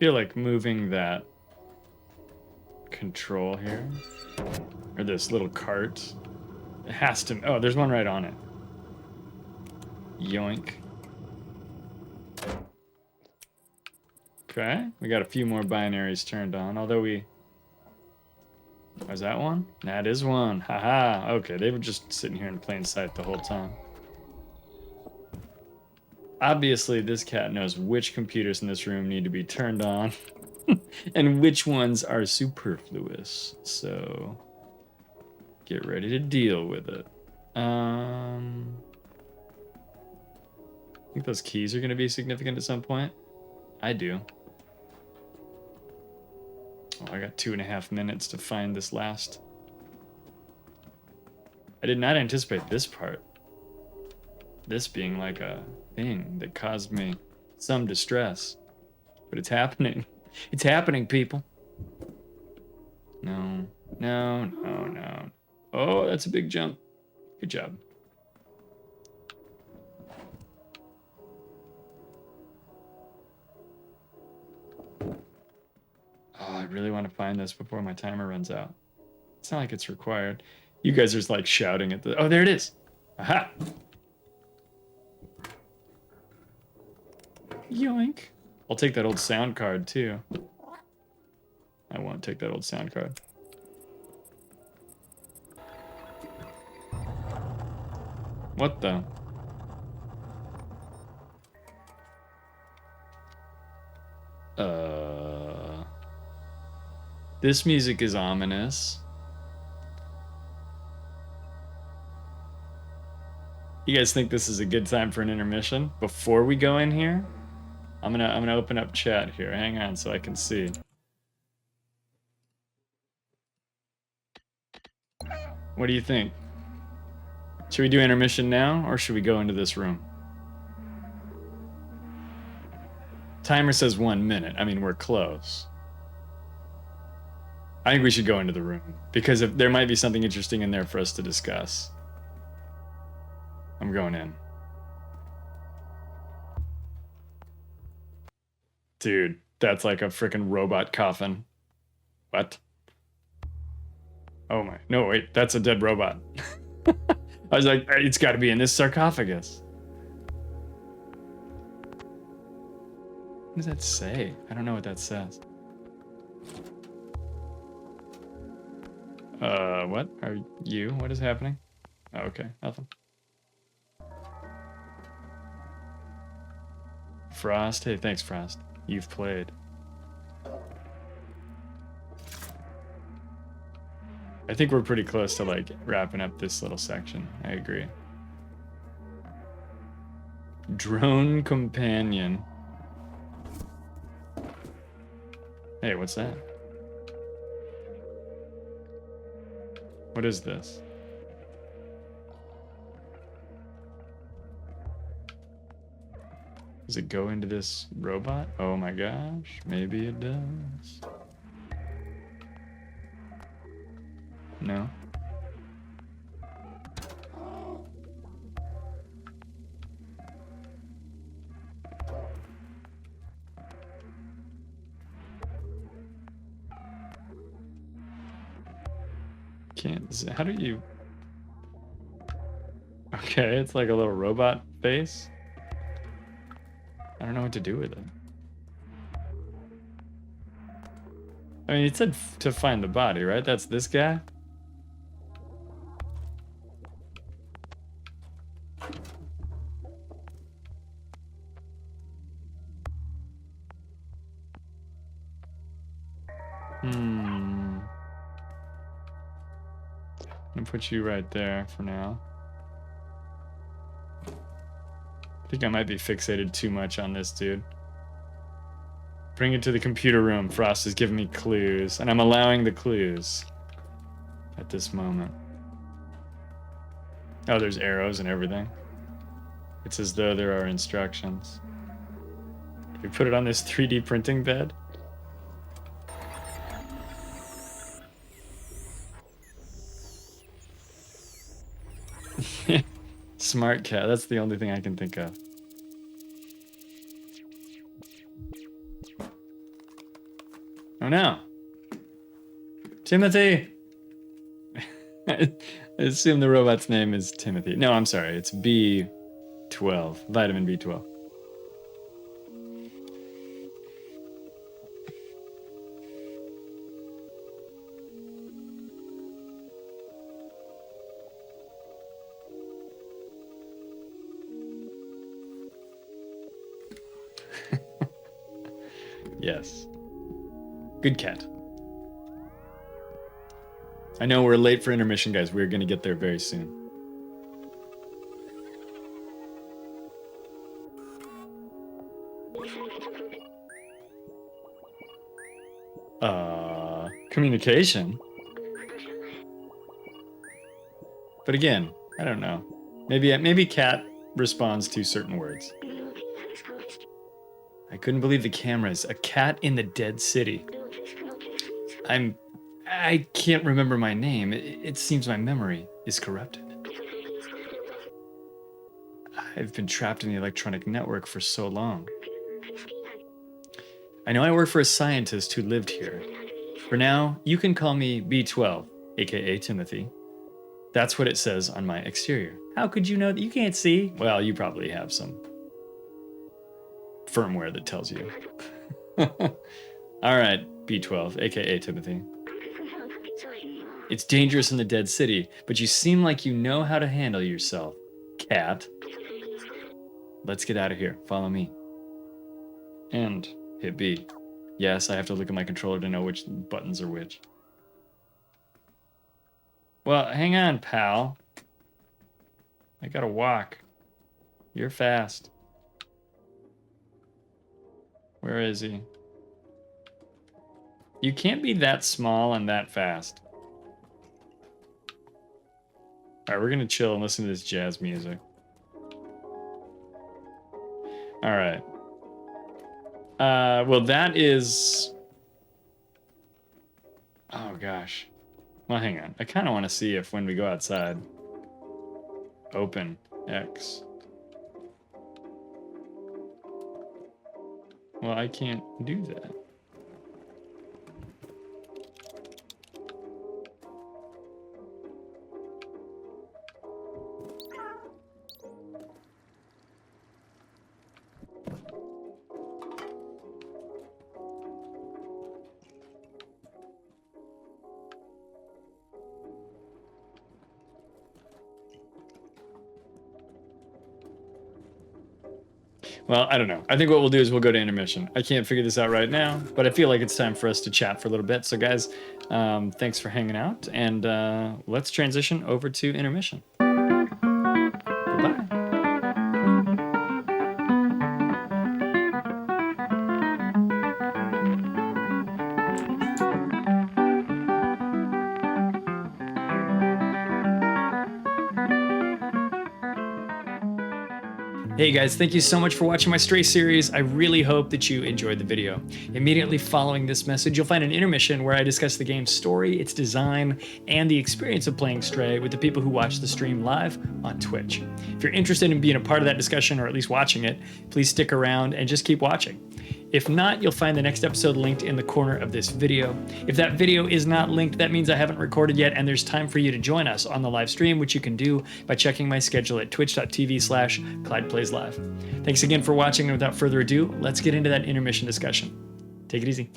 feel like moving that control here, or this little cart, it has to. Oh, there's one right on it. Yoink. Okay, we got a few more binaries turned on, although we... Was that one? That is one. Haha. Okay, they were just sitting here in plain sight the whole time. Obviously, this cat knows which computers in this room need to be turned on and which ones are superfluous. So, get ready to deal with it. I think those keys are going to be significant at some point. I do. Oh, I got 2.5 minutes to find this last. I did not anticipate this part. This being like a thing that caused me some distress. But it's happening. It's happening, people. No. No, no, no. Oh, that's a big jump. Good job. Oh, I really want to find this before my timer runs out. It's not like it's required. You guys are just like shouting at the... Oh, there it is. Aha. Yoink. I'll take that old sound card too. I won't take that old sound card. What the? This music is ominous. You guys think this is a good time for an intermission? Before we go in here, I'm gonna open up chat here. Hang on so I can see. What do you think? Should we do intermission now, or should we go into this room? Timer says 1 minute. I mean, we're close. I think we should go into the room, because if there might be something interesting in there for us to discuss. I'm going in. Dude, that's like a freaking robot coffin. What? Oh my, no wait, that's a dead robot. I was like, it's gotta be in this sarcophagus. What does that say? I don't know what that says. What are you? What is happening? Oh, okay, nothing. Frost, hey, thanks Frost. You've played. I think we're pretty close to like wrapping up this little section. I agree. Drone companion. Hey, what's that? What is this? Does it go into this robot? Oh my gosh, maybe it does. No? Can't, how do you... Okay, it's like a little robot face. I don't know what to do with it. I mean, it said to find the body, right? That's this guy? I'm gonna put you right there for now. I think I might be fixated too much on this dude. Bring it to the computer room. Frost is giving me clues, and I'm allowing the clues at this moment. Oh, there's arrows and everything. It's as though there are instructions. We put it on this 3D printing bed. Smart cat, that's the only thing I can think of. no. Timothy! I assume the robot's name is Timothy. No, I'm sorry. It's B12. Vitamin B12. Yes. Good cat. I know we're late for intermission, guys. We're going to get there very soon. Communication? But again, I don't know. Maybe cat responds to certain words. I couldn't believe the cameras. A cat in the dead city. I can't remember my name. It seems my memory is corrupted. I've been trapped in the electronic network for so long. I know I work for a scientist who lived here. For now, you can call me B12, aka Timothy. That's what it says on my exterior. How could you know that? You can't see? Well, you probably have some firmware that tells you. All right, B12, aka Timothy. It's dangerous in the dead city, but you seem like you know how to handle yourself, cat. Let's get out of here. Follow me. And hit B. Yes, I have to look at my controller to know which buttons are which. Well, hang on, pal. I gotta walk. You're fast. Where is he? You can't be that small and that fast. Alright, we're gonna chill and listen to this jazz music. Alright. Well, that is... Oh, gosh. Well, hang on. I kind of want to see if when we go outside... Open. X. Well, I can't do that. Well, I don't know. I think what we'll do is we'll go to intermission. I can't figure this out right now, but I feel like it's time for us to chat for a little bit. So guys, thanks for hanging out, and let's transition over to intermission. Goodbye. Hey guys, thank you so much for watching my Stray series. I really hope that you enjoyed the video. Immediately following this message, you'll find an intermission where I discuss the game's story, its design, and the experience of playing Stray with the people who watch the stream live on Twitch. If you're interested in being a part of that discussion, or at least watching it, please stick around and just keep watching. If not, you'll find the next episode linked in the corner of this video. If that video is not linked, that means I haven't recorded yet, and there's time for you to join us on the live stream, which you can do by checking my schedule at twitch.tv/ClydePlaysLive. Thanks again for watching, and without further ado, let's get into that intermission discussion. Take it easy.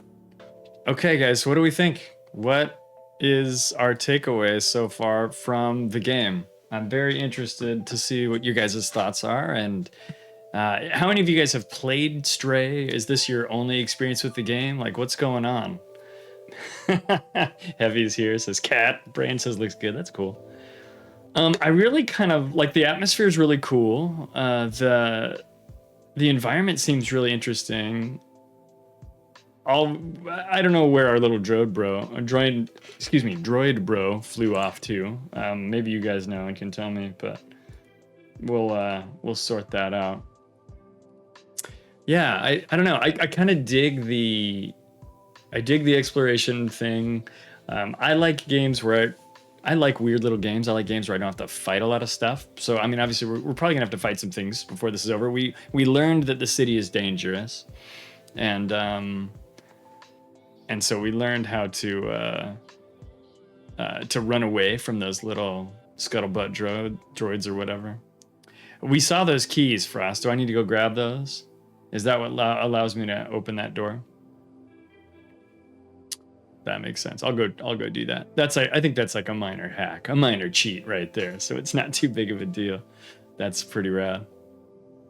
Okay, guys, what do we think? What is our takeaway so far from the game? I'm very interested to see what you guys' thoughts are, and how many of you guys have played Stray? Is this your only experience with the game? Like, what's going on? Heavy's here, says cat. Brain says looks good. That's cool. I really kind of like the atmosphere is really cool. The environment seems really interesting. I don't know where our little droid bro flew off to. Maybe you guys know and can tell me, but we'll sort that out. Yeah, I don't know. I kind of dig the exploration thing. I like games where I like weird little games. I like games where I don't have to fight a lot of stuff. So I mean, obviously we're probably gonna have to fight some things before this is over. We learned that the city is dangerous, and And so we learned how to run away from those little scuttlebutt droids or whatever. We saw those keys, Frost. Do I need to go grab those? Is that what allows me to open that door? That makes sense. I'll go do that. I think that's like a minor hack, a minor cheat right there. So it's not too big of a deal. That's pretty rad.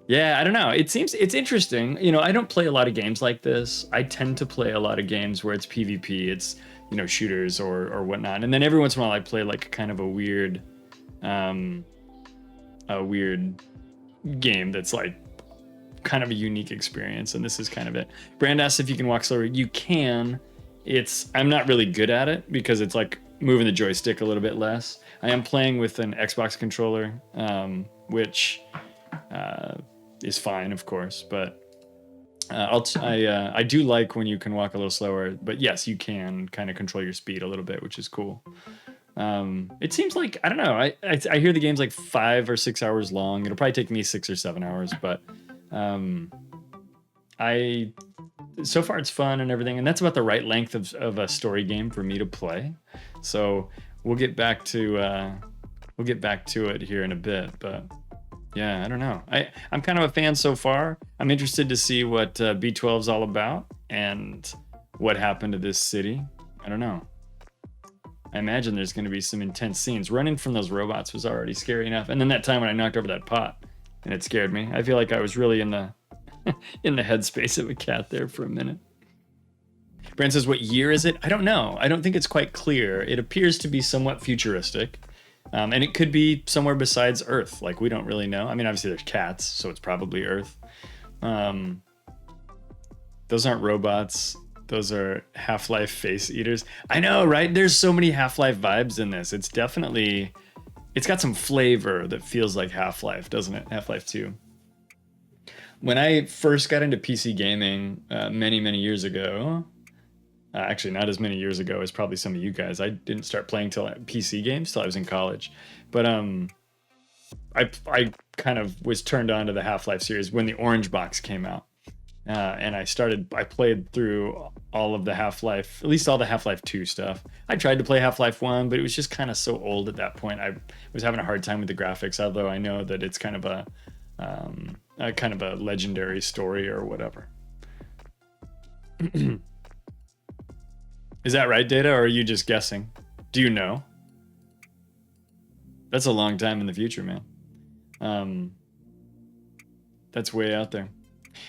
Yeah, I don't know. It's interesting. You know, I don't play a lot of games like this. I tend to play a lot of games where it's PvP, it's, you know, shooters or whatnot. And then every once in a while I play like kind of a weird game that's like kind of a unique experience. And this is kind of it. Brand asks if you can walk slower. You can. I'm not really good at it because it's like moving the joystick a little bit less. I am playing with an Xbox controller, which is fine, of course, but I do like when you can walk a little slower. But yes, you can kind of control your speed a little bit, which is cool. It seems like, I don't know, I hear the game's like 5 or 6 hours long. It'll probably take me 6 or 7 hours, but so far it's fun and everything, and that's about the right length of a story game for me to play. So we'll get back to it here in a bit, but yeah, I don't know. I'm kind of a fan so far. I'm interested to see what B12 is all about and what happened to this city. I don't know. I imagine there's going to be some intense scenes. Running from those robots was already scary enough, and then that time when I knocked over that pot and it scared me. I feel like I was really in the headspace of a cat there for a minute. Brand says, what year is it? I don't know. I don't think it's quite clear. It appears to be somewhat futuristic. And it could be somewhere besides Earth. Like, we don't really know. I mean, obviously there's cats, so it's probably Earth. Those aren't robots. Those are Half-Life face eaters. I know, right? There's so many Half-Life vibes in this. It's got some flavor that feels like Half-Life, doesn't it? Half-Life 2. When I first got into PC gaming many, many years ago, actually not as many years ago as probably some of you guys, I didn't start playing PC games till I was in college. But I kind of was turned on to the Half-Life series when the Orange Box came out. And I played through all of the Half-Life, at least all the Half-Life 2 stuff. I tried to play Half-Life 1, but it was just kind of so old at that point. I was having a hard time with the graphics, although I know that it's kind of a legendary story or whatever. Is that right, Data, or are you just guessing? Do you know? That's a long time in the future, man. That's way out there.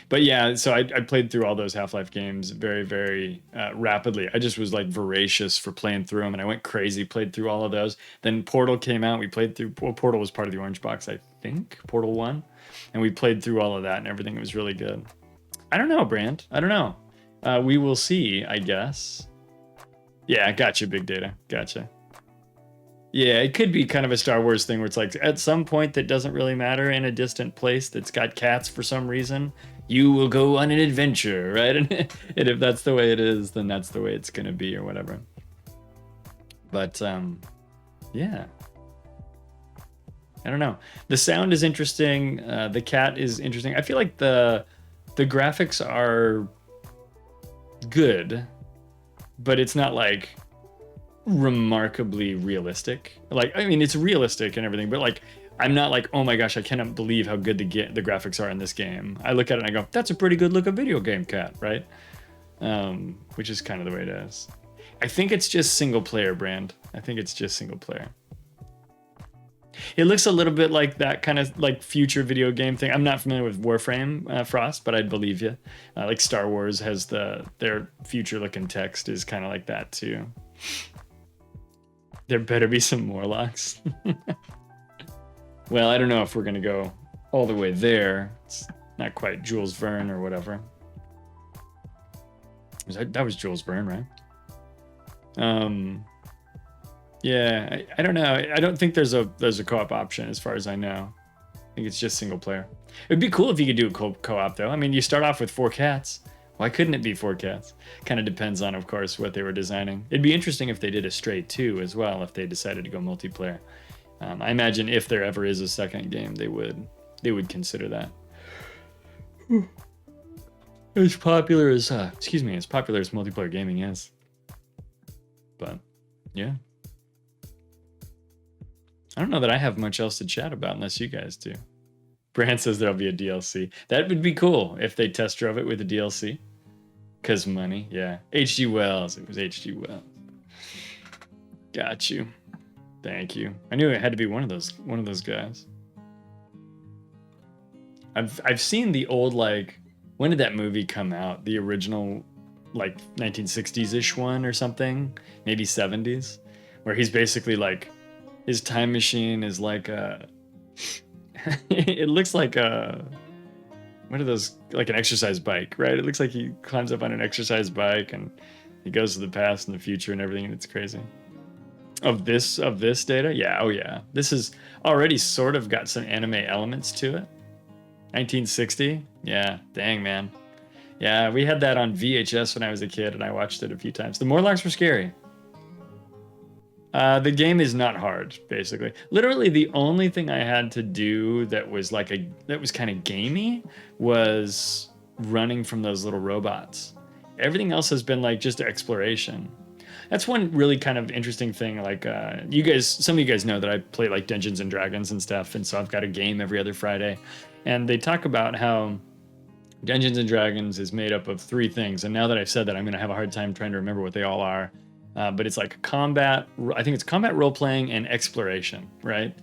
But yeah, so I played through all those Half-Life games very, very rapidly. I just was like voracious for playing through them, and I went crazy, played through all of those. Then Portal came out. We played through. Well, Portal was part of the Orange Box, I think. Portal 1. And we played through all of that and everything. It was really good. I don't know, Brand. I don't know. We will see, I guess. Yeah, gotcha, Big Data. Gotcha. Yeah, it could be kind of a Star Wars thing where it's like at some point that doesn't really matter in a distant place that's got cats for some reason, you will go on an adventure, right? And if that's the way it is, then that's the way it's going to be or whatever. But yeah. I don't know. The sound is interesting. The cat is interesting. I feel like the graphics are good, but it's not like remarkably realistic. Like, I mean, it's realistic and everything, but like, I'm not like, oh my gosh, I cannot believe how good the graphics are in this game. I look at it and I go, that's a pretty good looking video game, cat, right? Which is kind of the way it is. I think it's just single player, Brand. I think it's just single player. It looks a little bit like that kind of like future video game thing. I'm not familiar with Warframe, Frost, but I'd believe you. Like Star Wars has their future looking text is kind of like that too. There better be some Morlocks. Well, I don't know if we're going to go all the way there. It's not quite Jules Verne or whatever. That was Jules Verne, right? Yeah, I don't know. I don't think there's a co-op option as far as I know. I think it's just single player. It'd be cool if you could do a co-op though. I mean, you start off with 4 cats. Why couldn't it be 4 cats? Kind of depends on, of course, what they were designing. It'd be interesting if they did a Stray 2 as well, if they decided to go multiplayer. I imagine if there ever is a second game, they would consider that. as popular as as popular as multiplayer gaming is. But yeah, I don't know that I have much else to chat about unless you guys do. Brand says there'll be a DLC. That would be cool if they test drove it with a DLC. Cause money, yeah. H.G. Wells. It was H.G. Wells. Got you. Thank you. I knew it had to be one of those guys. I've seen the old, like, when did that movie come out? The original, like, 1960s-ish one or something, maybe 70s, where he's basically like, his time machine is like a it looks like a, what are those, like an exercise bike, right? It looks like he climbs up on an exercise bike and he goes to the past and the future and everything, and it's crazy. Of this data? Yeah, oh yeah. This is already sort of got some anime elements to it. 1960? Yeah, dang, man. Yeah, we had that on VHS when I was a kid, and I watched it a few times. The Morlocks were scary. The game is not hard, basically. Literally, the only thing I had to do that was kind of gamey was running from those little robots. Everything else has been like just exploration. That's one really kind of interesting thing. Like some of you guys know that I play like Dungeons and Dragons and stuff, and so I've got a game every other Friday. And they talk about how Dungeons and Dragons is made up of 3 things. And now that I've said that, I'm going to have a hard time trying to remember what they all are. But it's like combat, I think it's combat, role-playing, and exploration, right?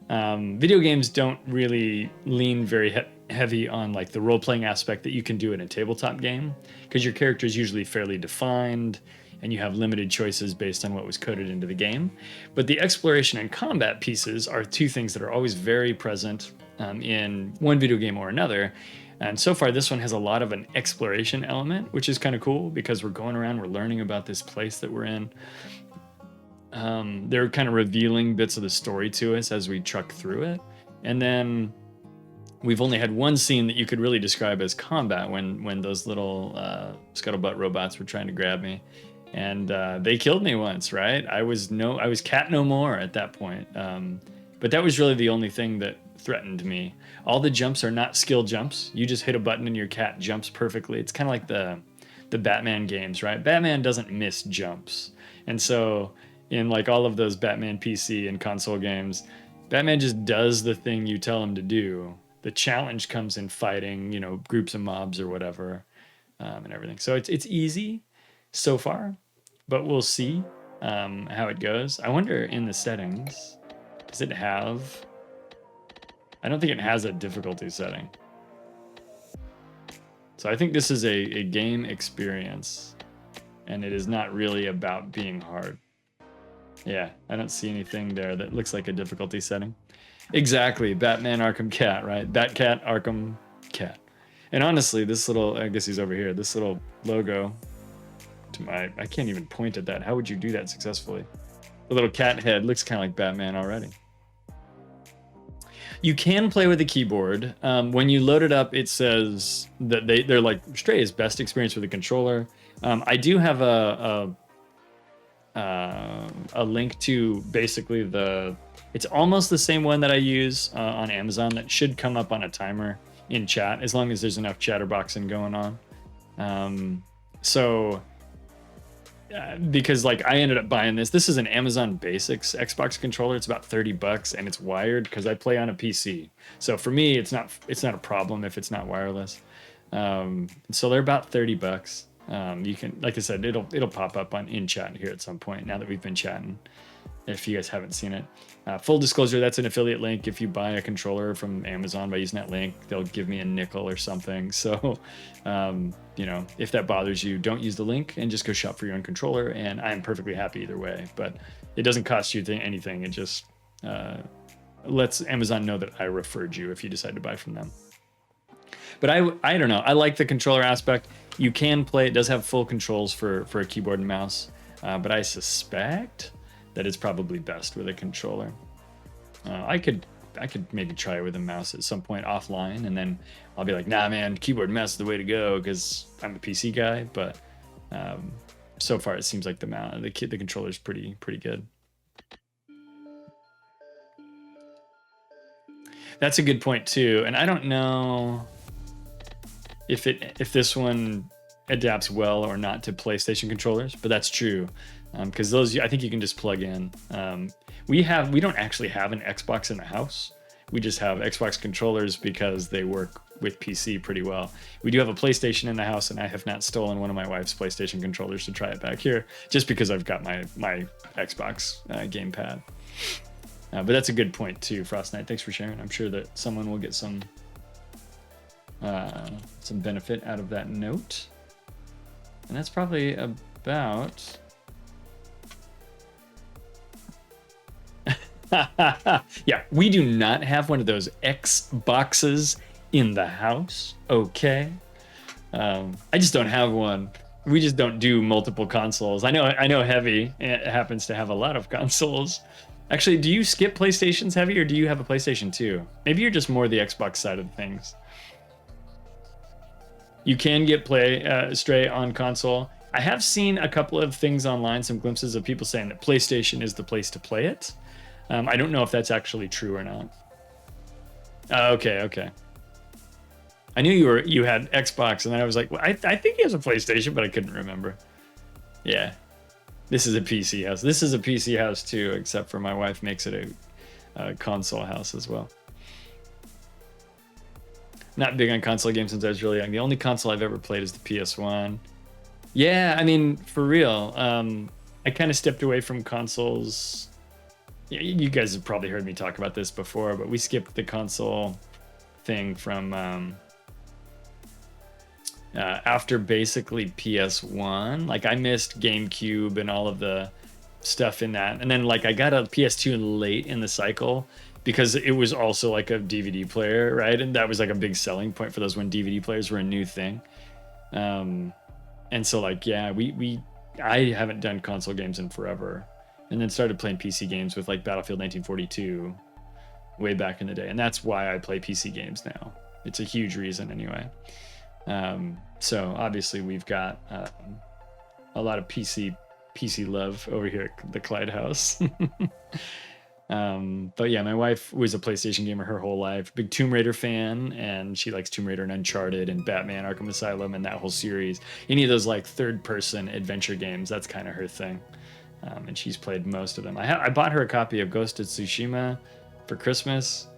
Video games don't really lean very heavy on like the role-playing aspect that you can do in a tabletop game, because your character is usually fairly defined and you have limited choices based on what was coded into the game. But the exploration and combat pieces are 2 things that are always very present in one video game or another. And so far, this one has a lot of an exploration element, which is kind of cool because we're going around, we're learning about this place that we're in. They're kind of revealing bits of the story to us as we truck through it. And then we've only had one scene that you could really describe as combat when those little scuttlebutt robots were trying to grab me. And they killed me once, right? I was cat no more at that point. But that was really the only thing that threatened me. All the jumps are not skill jumps. You just hit a button and your cat jumps perfectly. It's kind of like the Batman games, right? Batman doesn't miss jumps. And so in like all of those Batman PC and console games, Batman just does the thing you tell him to do. The challenge comes in fighting, groups of mobs or whatever, and everything. So it's easy so far, but we'll see how it goes. I wonder in the settings, does it have... I don't think it has a difficulty setting. So I think this is a game experience, and it is not really about being hard. Yeah, I don't see anything there that looks like a difficulty setting. Exactly, Batman Arkham Cat, right? Batcat Arkham Cat. And honestly, this little, I guess he's over here, this little logo I can't even point at that. How would you do that successfully? The little cat head looks kind of like Batman already. You can play with the keyboard. When you load it up, it says that they're like, Stray best experience with a controller. I do have a link to basically it's almost the same one that I use on Amazon that should come up on a timer in chat, as long as there's enough chatterboxing going on. Because like I ended up buying this. This is an Amazon Basics Xbox controller. It's about $30 and it's wired because I play on a PC. So for me, it's not a problem if it's not wireless. So they're about $30. You can, like I said, it'll pop up in chat here at some point now that we've been chatting, if you guys haven't seen it. Full disclosure, that's an affiliate link. If you buy a controller from Amazon by using that link, they'll give me a nickel or something. So, if that bothers you, don't use the link and just go shop for your own controller. And I'm perfectly happy either way. But it doesn't cost you anything. It just lets Amazon know that I referred you if you decide to buy from them. But I don't know. I like the controller aspect. You can play. It does have full controls for a keyboard and mouse. But I suspect that it's probably best with a controller. I could maybe try it with a mouse at some point offline, and then I'll be like, nah, man, keyboard and mouse is the way to go because I'm a PC guy. But so far, it seems like the controller's pretty good. That's a good point too, and I don't know if this one adapts well or not to PlayStation controllers, but that's true because those I think you can just plug in. We don't actually have an Xbox in the house. We just have Xbox controllers because they work with PC pretty well. We do have a PlayStation in the house, and I have not stolen one of my wife's PlayStation controllers to try it back here, just because I've got my Xbox gamepad. But that's a good point too, Frost Knight. Thanks for sharing. I'm sure that someone will get some benefit out of that note. And that's probably about. Yeah, we do not have one of those Xboxes in the house. Okay. I just don't have one. We just don't do multiple consoles. I know Heavy happens to have a lot of consoles. Actually, do you skip PlayStations, Heavy, or do you have a PlayStation 2? Maybe you're just more the Xbox side of things. You can get Stray on console. I have seen a couple of things online, some glimpses of people saying that PlayStation is the place to play it. I don't know if that's actually true or not. Okay. I knew you had Xbox, and then I was like, well, I think he has a PlayStation, but I couldn't remember. Yeah, this is a PC house. This is a PC house too, except for my wife makes it a console house as well. Not big on console games since I was really young. The only console I've ever played is the PS1. Yeah, I mean, for real. I kind of stepped away from consoles. You guys have probably heard me talk about this before, but we skipped the console thing from after basically PS1. Like, I missed GameCube and all of the stuff in that. And then, like, I got a PS2 late in the cycle because it was also like a DVD player, right? And that was like a big selling point for those when DVD players were a new thing. And so, like, yeah, I haven't done console games in forever. And then started playing PC games with like Battlefield 1942 way back in the day. And that's why I play PC games now. It's a huge reason anyway. So obviously we've got a lot of PC love over here at the Clyde house. But yeah, my wife was a PlayStation gamer her whole life, big Tomb Raider fan, and she likes Tomb Raider and Uncharted and Batman Arkham Asylum and that whole series. Any of those like third person adventure games, that's kind of her thing. And she's played most of them. I bought her a copy of Ghost of Tsushima for Christmas,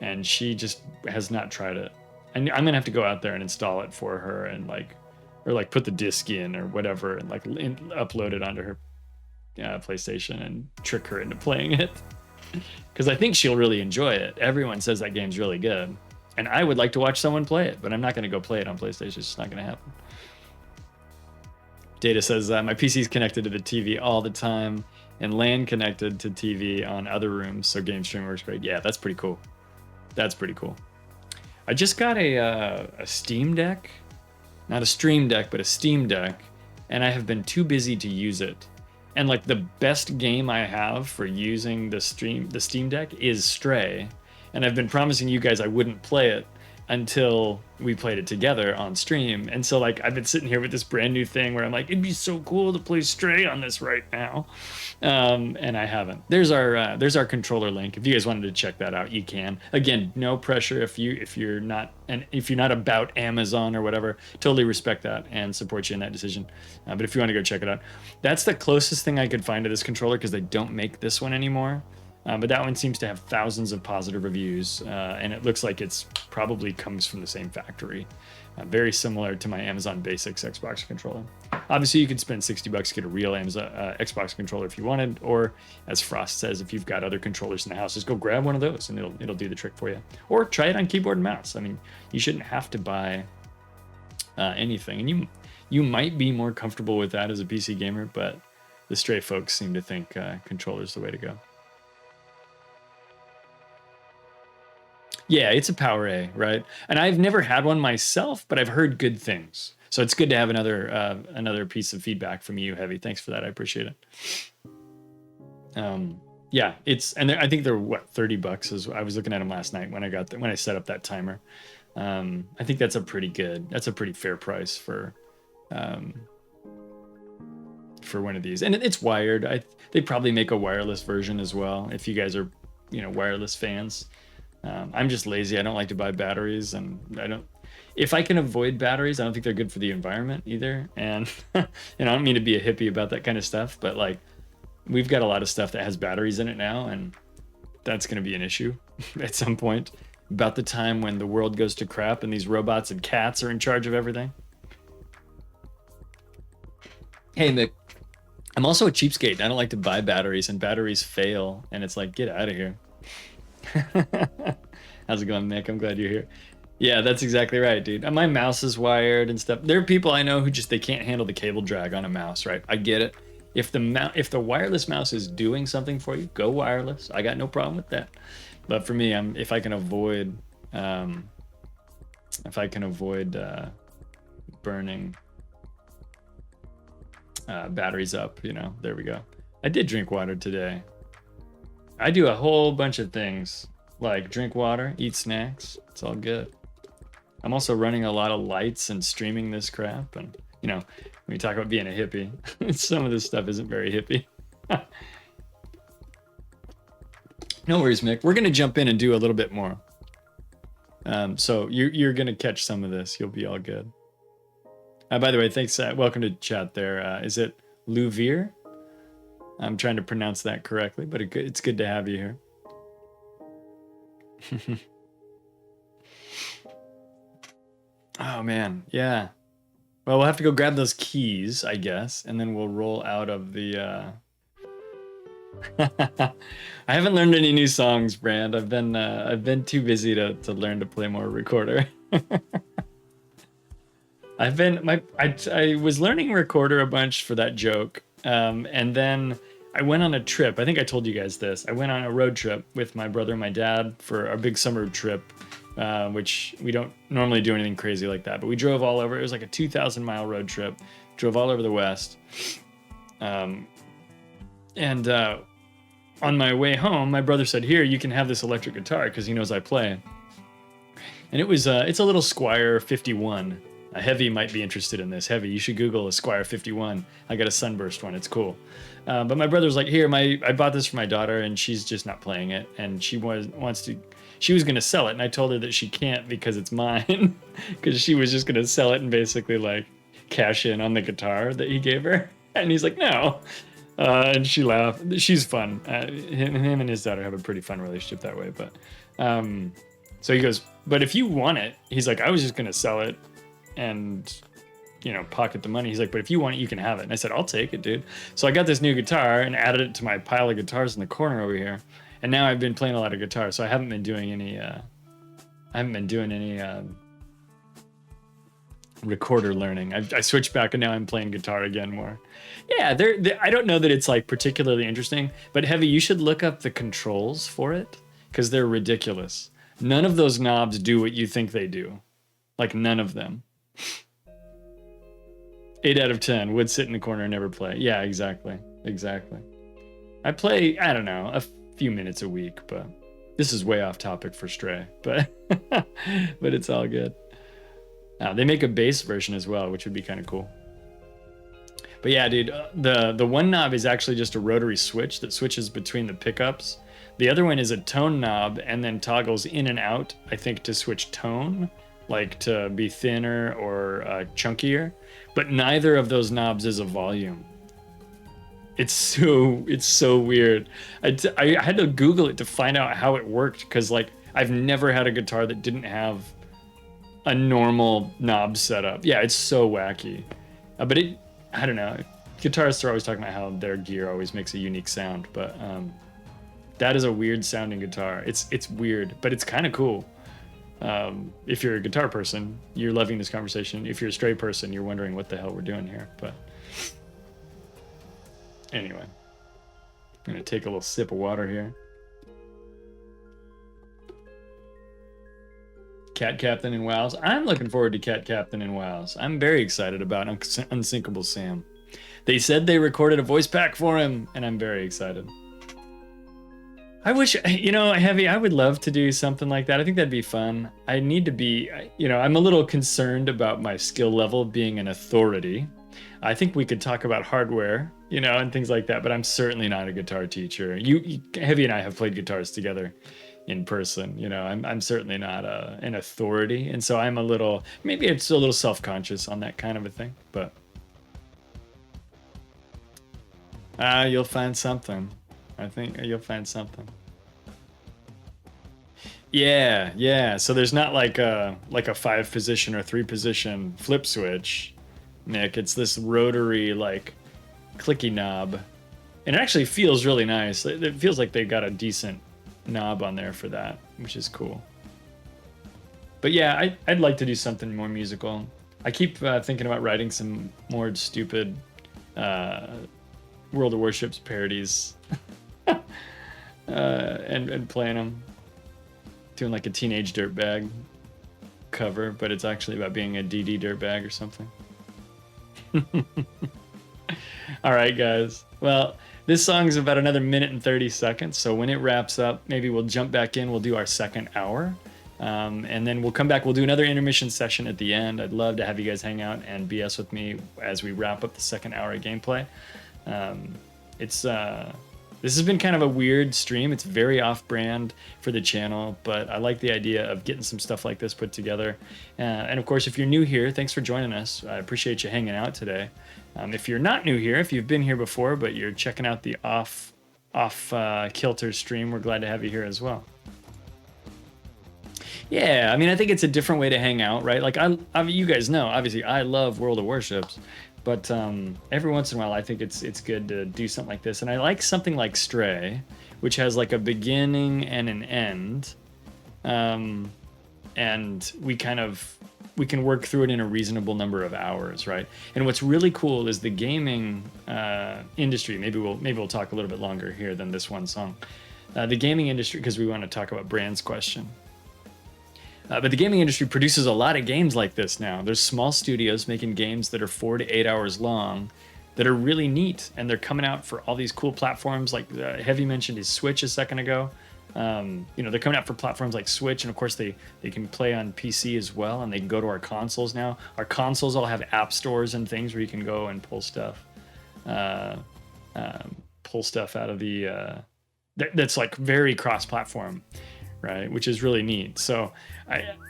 and she just has not tried it. I'm gonna have to go out there and install it for her, and put the disc in or whatever, and upload it onto her PlayStation and trick her into playing it. Because I think she'll really enjoy it. Everyone says that game's really good, and I would like to watch someone play it, but I'm not gonna go play it on PlayStation. It's just not gonna happen. Data says my PC's connected to the TV all the time and LAN connected to TV on other rooms, so game streaming works great. Yeah, that's pretty cool. That's pretty cool. I just got a Steam Deck, not a Stream Deck, but a Steam Deck, and I have been too busy to use it. And like the best game I have for using the Steam Deck is Stray, and I've been promising you guys I wouldn't play it until we played it together on stream. And so like I've been sitting here with this brand new thing where I'm like, it'd be so cool to play Stray on this right now, and I haven't. There's our controller link. If you guys wanted to check that out, you can. Again, no pressure. If you're not about Amazon or whatever, totally respect that and support you in that decision. But if you want to go check it out, that's the closest thing I could find to this controller, because they don't make this one anymore. But that one seems to have thousands of positive reviews, and it looks like it's probably comes from the same factory. Very similar to my Amazon Basics Xbox controller. Obviously, you could spend $60 to get a real Amazon Xbox controller if you wanted, or as Frost says, if you've got other controllers in the house, just go grab one of those and it'll do the trick for you. Or try it on keyboard and mouse. I mean, you shouldn't have to buy anything, and you might be more comfortable with that as a PC gamer, but the Stray folks seem to think controller's the way to go. Yeah, it's a Power A, right? And I've never had one myself, but I've heard good things. So it's good to have another piece of feedback from you, Heavy. Thanks for that. I appreciate it. Yeah, I think they're what, $30? As I was looking at them last night when I set up that timer. I think that's a pretty fair price for one of these, and it's wired. They probably make a wireless version as well if you guys are wireless fans. I'm just lazy. I don't like to buy batteries, and if I can avoid batteries, I don't think they're good for the environment either. And and I don't mean to be a hippie about that kind of stuff, but like we've got a lot of stuff that has batteries in it now, and that's going to be an issue at some point. About the time when the world goes to crap and these robots and cats are in charge of everything. Hey, Mick, I'm also a cheapskate. I don't like to buy batteries, and batteries fail, and it's like, get out of here. How's it going, Mick? I'm glad you're here. Yeah, that's exactly right, dude. My mouse is wired and stuff. There are people I know who just they can't handle the cable drag on a mouse, right? I get it. If the wireless mouse is doing something for you, go wireless. I got no problem with that. But for me, if I can avoid burning batteries up, there we go. I did drink water today. I do a whole bunch of things like drink water, eat snacks. It's all good. I'm also running a lot of lights and streaming this crap. And, when you talk about being a hippie, some of this stuff isn't very hippie. No worries, Mick. We're going to jump in and do a little bit more. So you're going to catch some of this. You'll be all good. By the way, thanks. Welcome to chat there. Is it Louvier? I'm trying to pronounce that correctly, but it's good to have you here. Oh, man. Yeah. Well, we'll have to go grab those keys, I guess, and then we'll roll out of the... I haven't learned any new songs, Brand. I've been too busy to learn to play more recorder. I was learning recorder a bunch for that joke, and then I went on a trip. I think I told you guys this. I went on a road trip with my brother and my dad for our big summer trip, which we don't normally do anything crazy like that, but we drove all over. It was like a 2,000-mile road trip. Drove all over the West. And on my way home, my brother said, "Here, you can have this electric guitar," because he knows I play. And it's a little Squire 51. A Heavy might be interested in this. Heavy, you should Google a Squire 51. I got a Sunburst one. It's cool. But my brother's like, "Here, I bought this for my daughter, and she's just not playing it, and she was going to sell it, and I told her that she can't because it's mine, because she was just going to sell it and basically like cash in on the guitar that he gave her." And he's like, "No." And she laughed. She's fun. Him and his daughter have a pretty fun relationship that way. But so he goes, "But if you want it," he's like, "I was just going to sell it and, pocket the money." He's like, "But if you want it, you can have it." And I said, "I'll take it, dude." So I got this new guitar and added it to my pile of guitars in the corner over here. And now I've been playing a lot of guitar. So I haven't been doing any, recorder learning. I switched back and now I'm playing guitar again more. Yeah, I don't know that it's like particularly interesting, but Heavy, you should look up the controls for it because they're ridiculous. None of those knobs do what you think they do. Like none of them. 8 out of 10 would sit in the corner and never play. Yeah, exactly. I play, I don't know, a few minutes a week, but this is way off topic for Stray, but but it's all good. They make a bass version as well, which would be kind of cool. But yeah, dude, the one knob is actually just a rotary switch that switches between the pickups. The other one is a tone knob and then toggles in and out, I think, to switch tone, like to be thinner or chunkier. But neither of those knobs is a volume. It's so weird. I had to Google it to find out how it worked, because like I've never had a guitar that didn't have a normal knob setup. Yeah, it's so wacky. But I don't know. Guitarists are always talking about how their gear always makes a unique sound, but that is a weird sounding guitar. It's weird, but it's kind of cool. If you're a guitar person, you're loving this conversation. If you're a Stray person, you're wondering what the hell we're doing here. But anyway, I'm gonna take a little sip of water here. Cat Captain and WoWs. I'm looking forward to Cat Captain and WoWs. I'm very excited about Unsinkable Sam. They said they recorded a voice pack for him, and I'm very excited. I wish, Heavy, I would love to do something like that. I think that'd be fun. I need to be, I'm a little concerned about my skill level being an authority. I think we could talk about hardware, and things like that, but I'm certainly not a guitar teacher. Heavy and I have played guitars together. in person. You know, I'm certainly not an authority, and so I'm a little, maybe it's a little self-conscious on that kind of a thing. But you'll find something. I think you'll find something. Yeah, yeah. So there's not like a 5 position or 3 position flip switch, Nick. It's this rotary like clicky knob, and it actually feels really nice. It feels like they got a decent knob on there for that, which is cool. But yeah, I'd like to do something more musical. I keep thinking about writing some more stupid uh, World of Warships parodies and playing them. Doing like a Teenage Dirtbag cover, but it's actually about being a DD Dirtbag or something. All right, guys. Well, this song's about another minute and 30 seconds. So when it wraps up, maybe we'll jump back in. We'll do our second hour. And then we'll come back. We'll do another intermission session at the end. I'd love to have you guys hang out and BS with me as we wrap up the second hour of gameplay. This has been kind of a weird stream. It's very off-brand for the channel, but I like the idea of getting some stuff like this put together. And of course, if you're new here, thanks for joining us. I appreciate you hanging out today. If you're not new here, if you've been here before, but you're checking out the off-kilter stream, we're glad to have you here as well. Yeah, I mean, I think it's a different way to hang out, right? Like, you guys know, obviously, I love World of Warships. But every once in a while, I think it's good to do something like this. And I like something like Stray, which has like a beginning and an end. And we can work through it in a reasonable number of hours, right? And what's really cool is the gaming industry. Maybe we'll talk a little bit longer here than this one song. The gaming industry, because we want to talk about Brand's question. But the gaming industry produces a lot of games like this now. There's small studios making games that are 4 to 8 hours long that are really neat, and they're coming out for all these cool platforms. Like Heavy mentioned his Switch a second ago. They're coming out for platforms like Switch, and of course they can play on PC as well, and they can go to our consoles now. Our consoles all have app stores and things where you can go and pull stuff out of the that's like very cross-platform, right? Which is really neat. So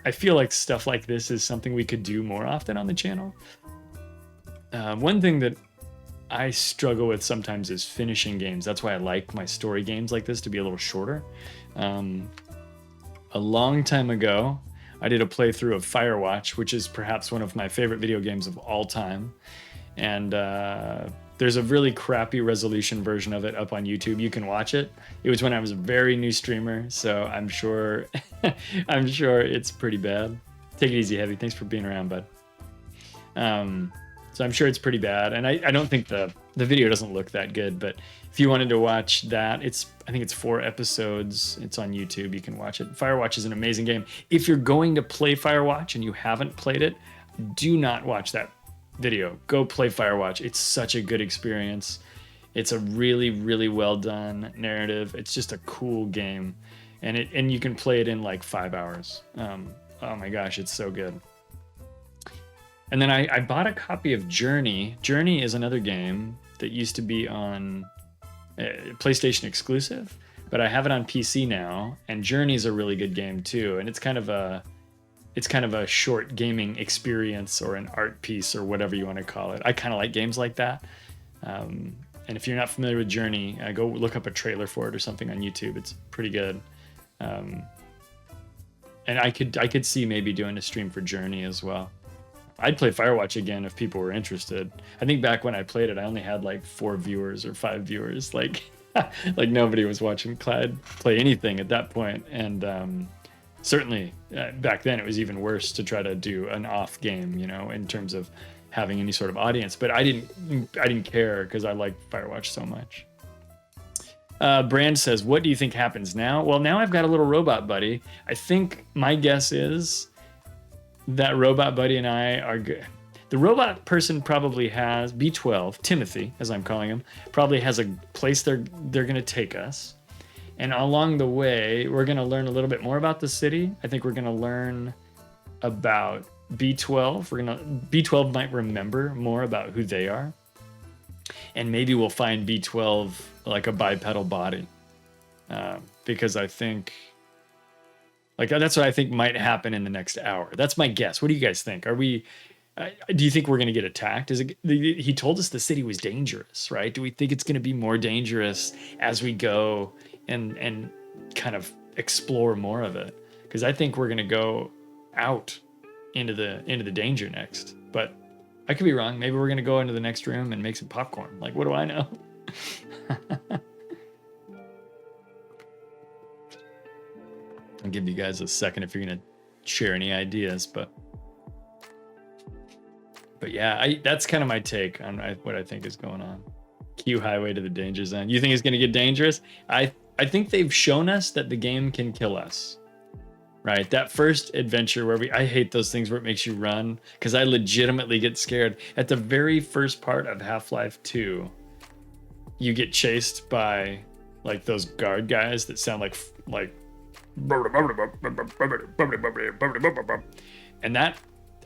I feel like stuff like this is something we could do more often on the channel. One thing that I struggle with sometimes is finishing games. That's why I like my story games like this to be a little shorter. A long time ago, I did a playthrough of Firewatch, which is perhaps one of my favorite video games of all time. And there's a really crappy resolution version of it up on YouTube. You can watch it. It was when I was a very new streamer, so I'm sure it's pretty bad. Take it easy, Heavy. Thanks for being around, bud. So I'm sure it's pretty bad, and I don't think the video doesn't look that good, but if you wanted to watch that, I think it's 4 episodes. It's on YouTube. You can watch it. Firewatch is an amazing game. If you're going to play Firewatch and you haven't played it, do not watch that video. Go play Firewatch. It's such a good experience. It's a really, really well done narrative. It's just a cool game, and you can play it in like 5 hours. Oh my gosh, it's so good. And then I bought a copy of Journey. Journey is another game that used to be on PlayStation exclusive, but I have it on PC now. And Journey is a really good game too. And it's kind of a short gaming experience or an art piece or whatever you want to call it. I kind of like games like that. And if you're not familiar with Journey, go look up a trailer for it or something on YouTube. It's pretty good. And I could see maybe doing a stream for Journey as well. I'd play Firewatch again if people were interested. I think back when I played it, I only had like 4 viewers or 5 viewers. Like nobody was watching Clyde play anything at that point. And certainly back then it was even worse to try to do an off game, in terms of having any sort of audience. But I didn't care because I liked Firewatch so much. Brand says, what do you think happens now? Well, now I've got a little robot buddy. I think my guess is that robot buddy and I are good. The robot person probably has, B12, Timothy, as I'm calling him, probably has a place they're going to take us. And along the way, we're going to learn a little bit more about the city. I think we're going to learn about B12. B12 might remember more about who they are. And maybe we'll find B12 like a bipedal body. Because I think Like that's what I think might happen in the next hour. That's my guess. What do you guys think? Are we? Do you think we're going to get attacked? Is it? He told us the city was dangerous, right? Do we think it's going to be more dangerous as we go and kind of explore more of it? Because I think we're going to go out into the danger next. But I could be wrong. Maybe we're going to go into the next room and make some popcorn. Like, what do I know? I'll give you guys a second if you're going to share any ideas, but yeah, that's kind of my take on what I think is going on. Q highway to the danger zone. You think it's going to get dangerous? I think they've shown us that the game can kill us. Right? That first adventure where I hate those things where it makes you run, because I legitimately get scared. At the very first part of Half-Life 2, you get chased by like those guard guys that sound like and that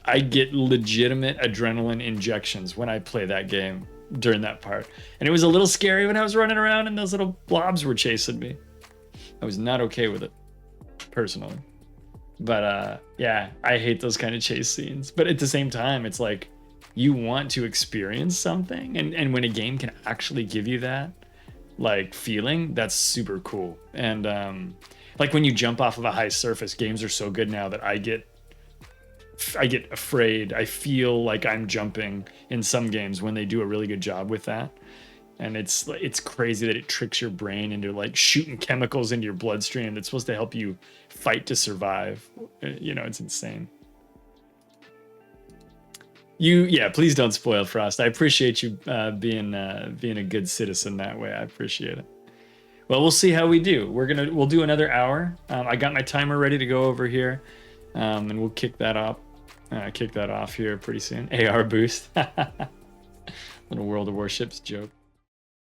I get legitimate adrenaline injections when I play that game during that part. And it was a little scary when I was running around and those little blobs were chasing me. I was not okay with it, personally. But yeah, I hate those kind of chase scenes. But at the same time, it's like you want to experience something. And when a game can actually give you that like feeling, that's super cool. And like when you jump off of a high surface, games are so good now that I get afraid. I feel like I'm jumping in some games when they do a really good job with that. And it's crazy that it tricks your brain into like shooting chemicals into your bloodstream that's supposed to help you fight to survive. You know, it's insane. Yeah, please don't spoil Frost. I appreciate you being a good citizen that way. I appreciate it. Well, we'll see how we do. We'll do another hour. I got my timer ready to go over here, and we'll kick that off here pretty soon. AR boost. Little World of Warships joke.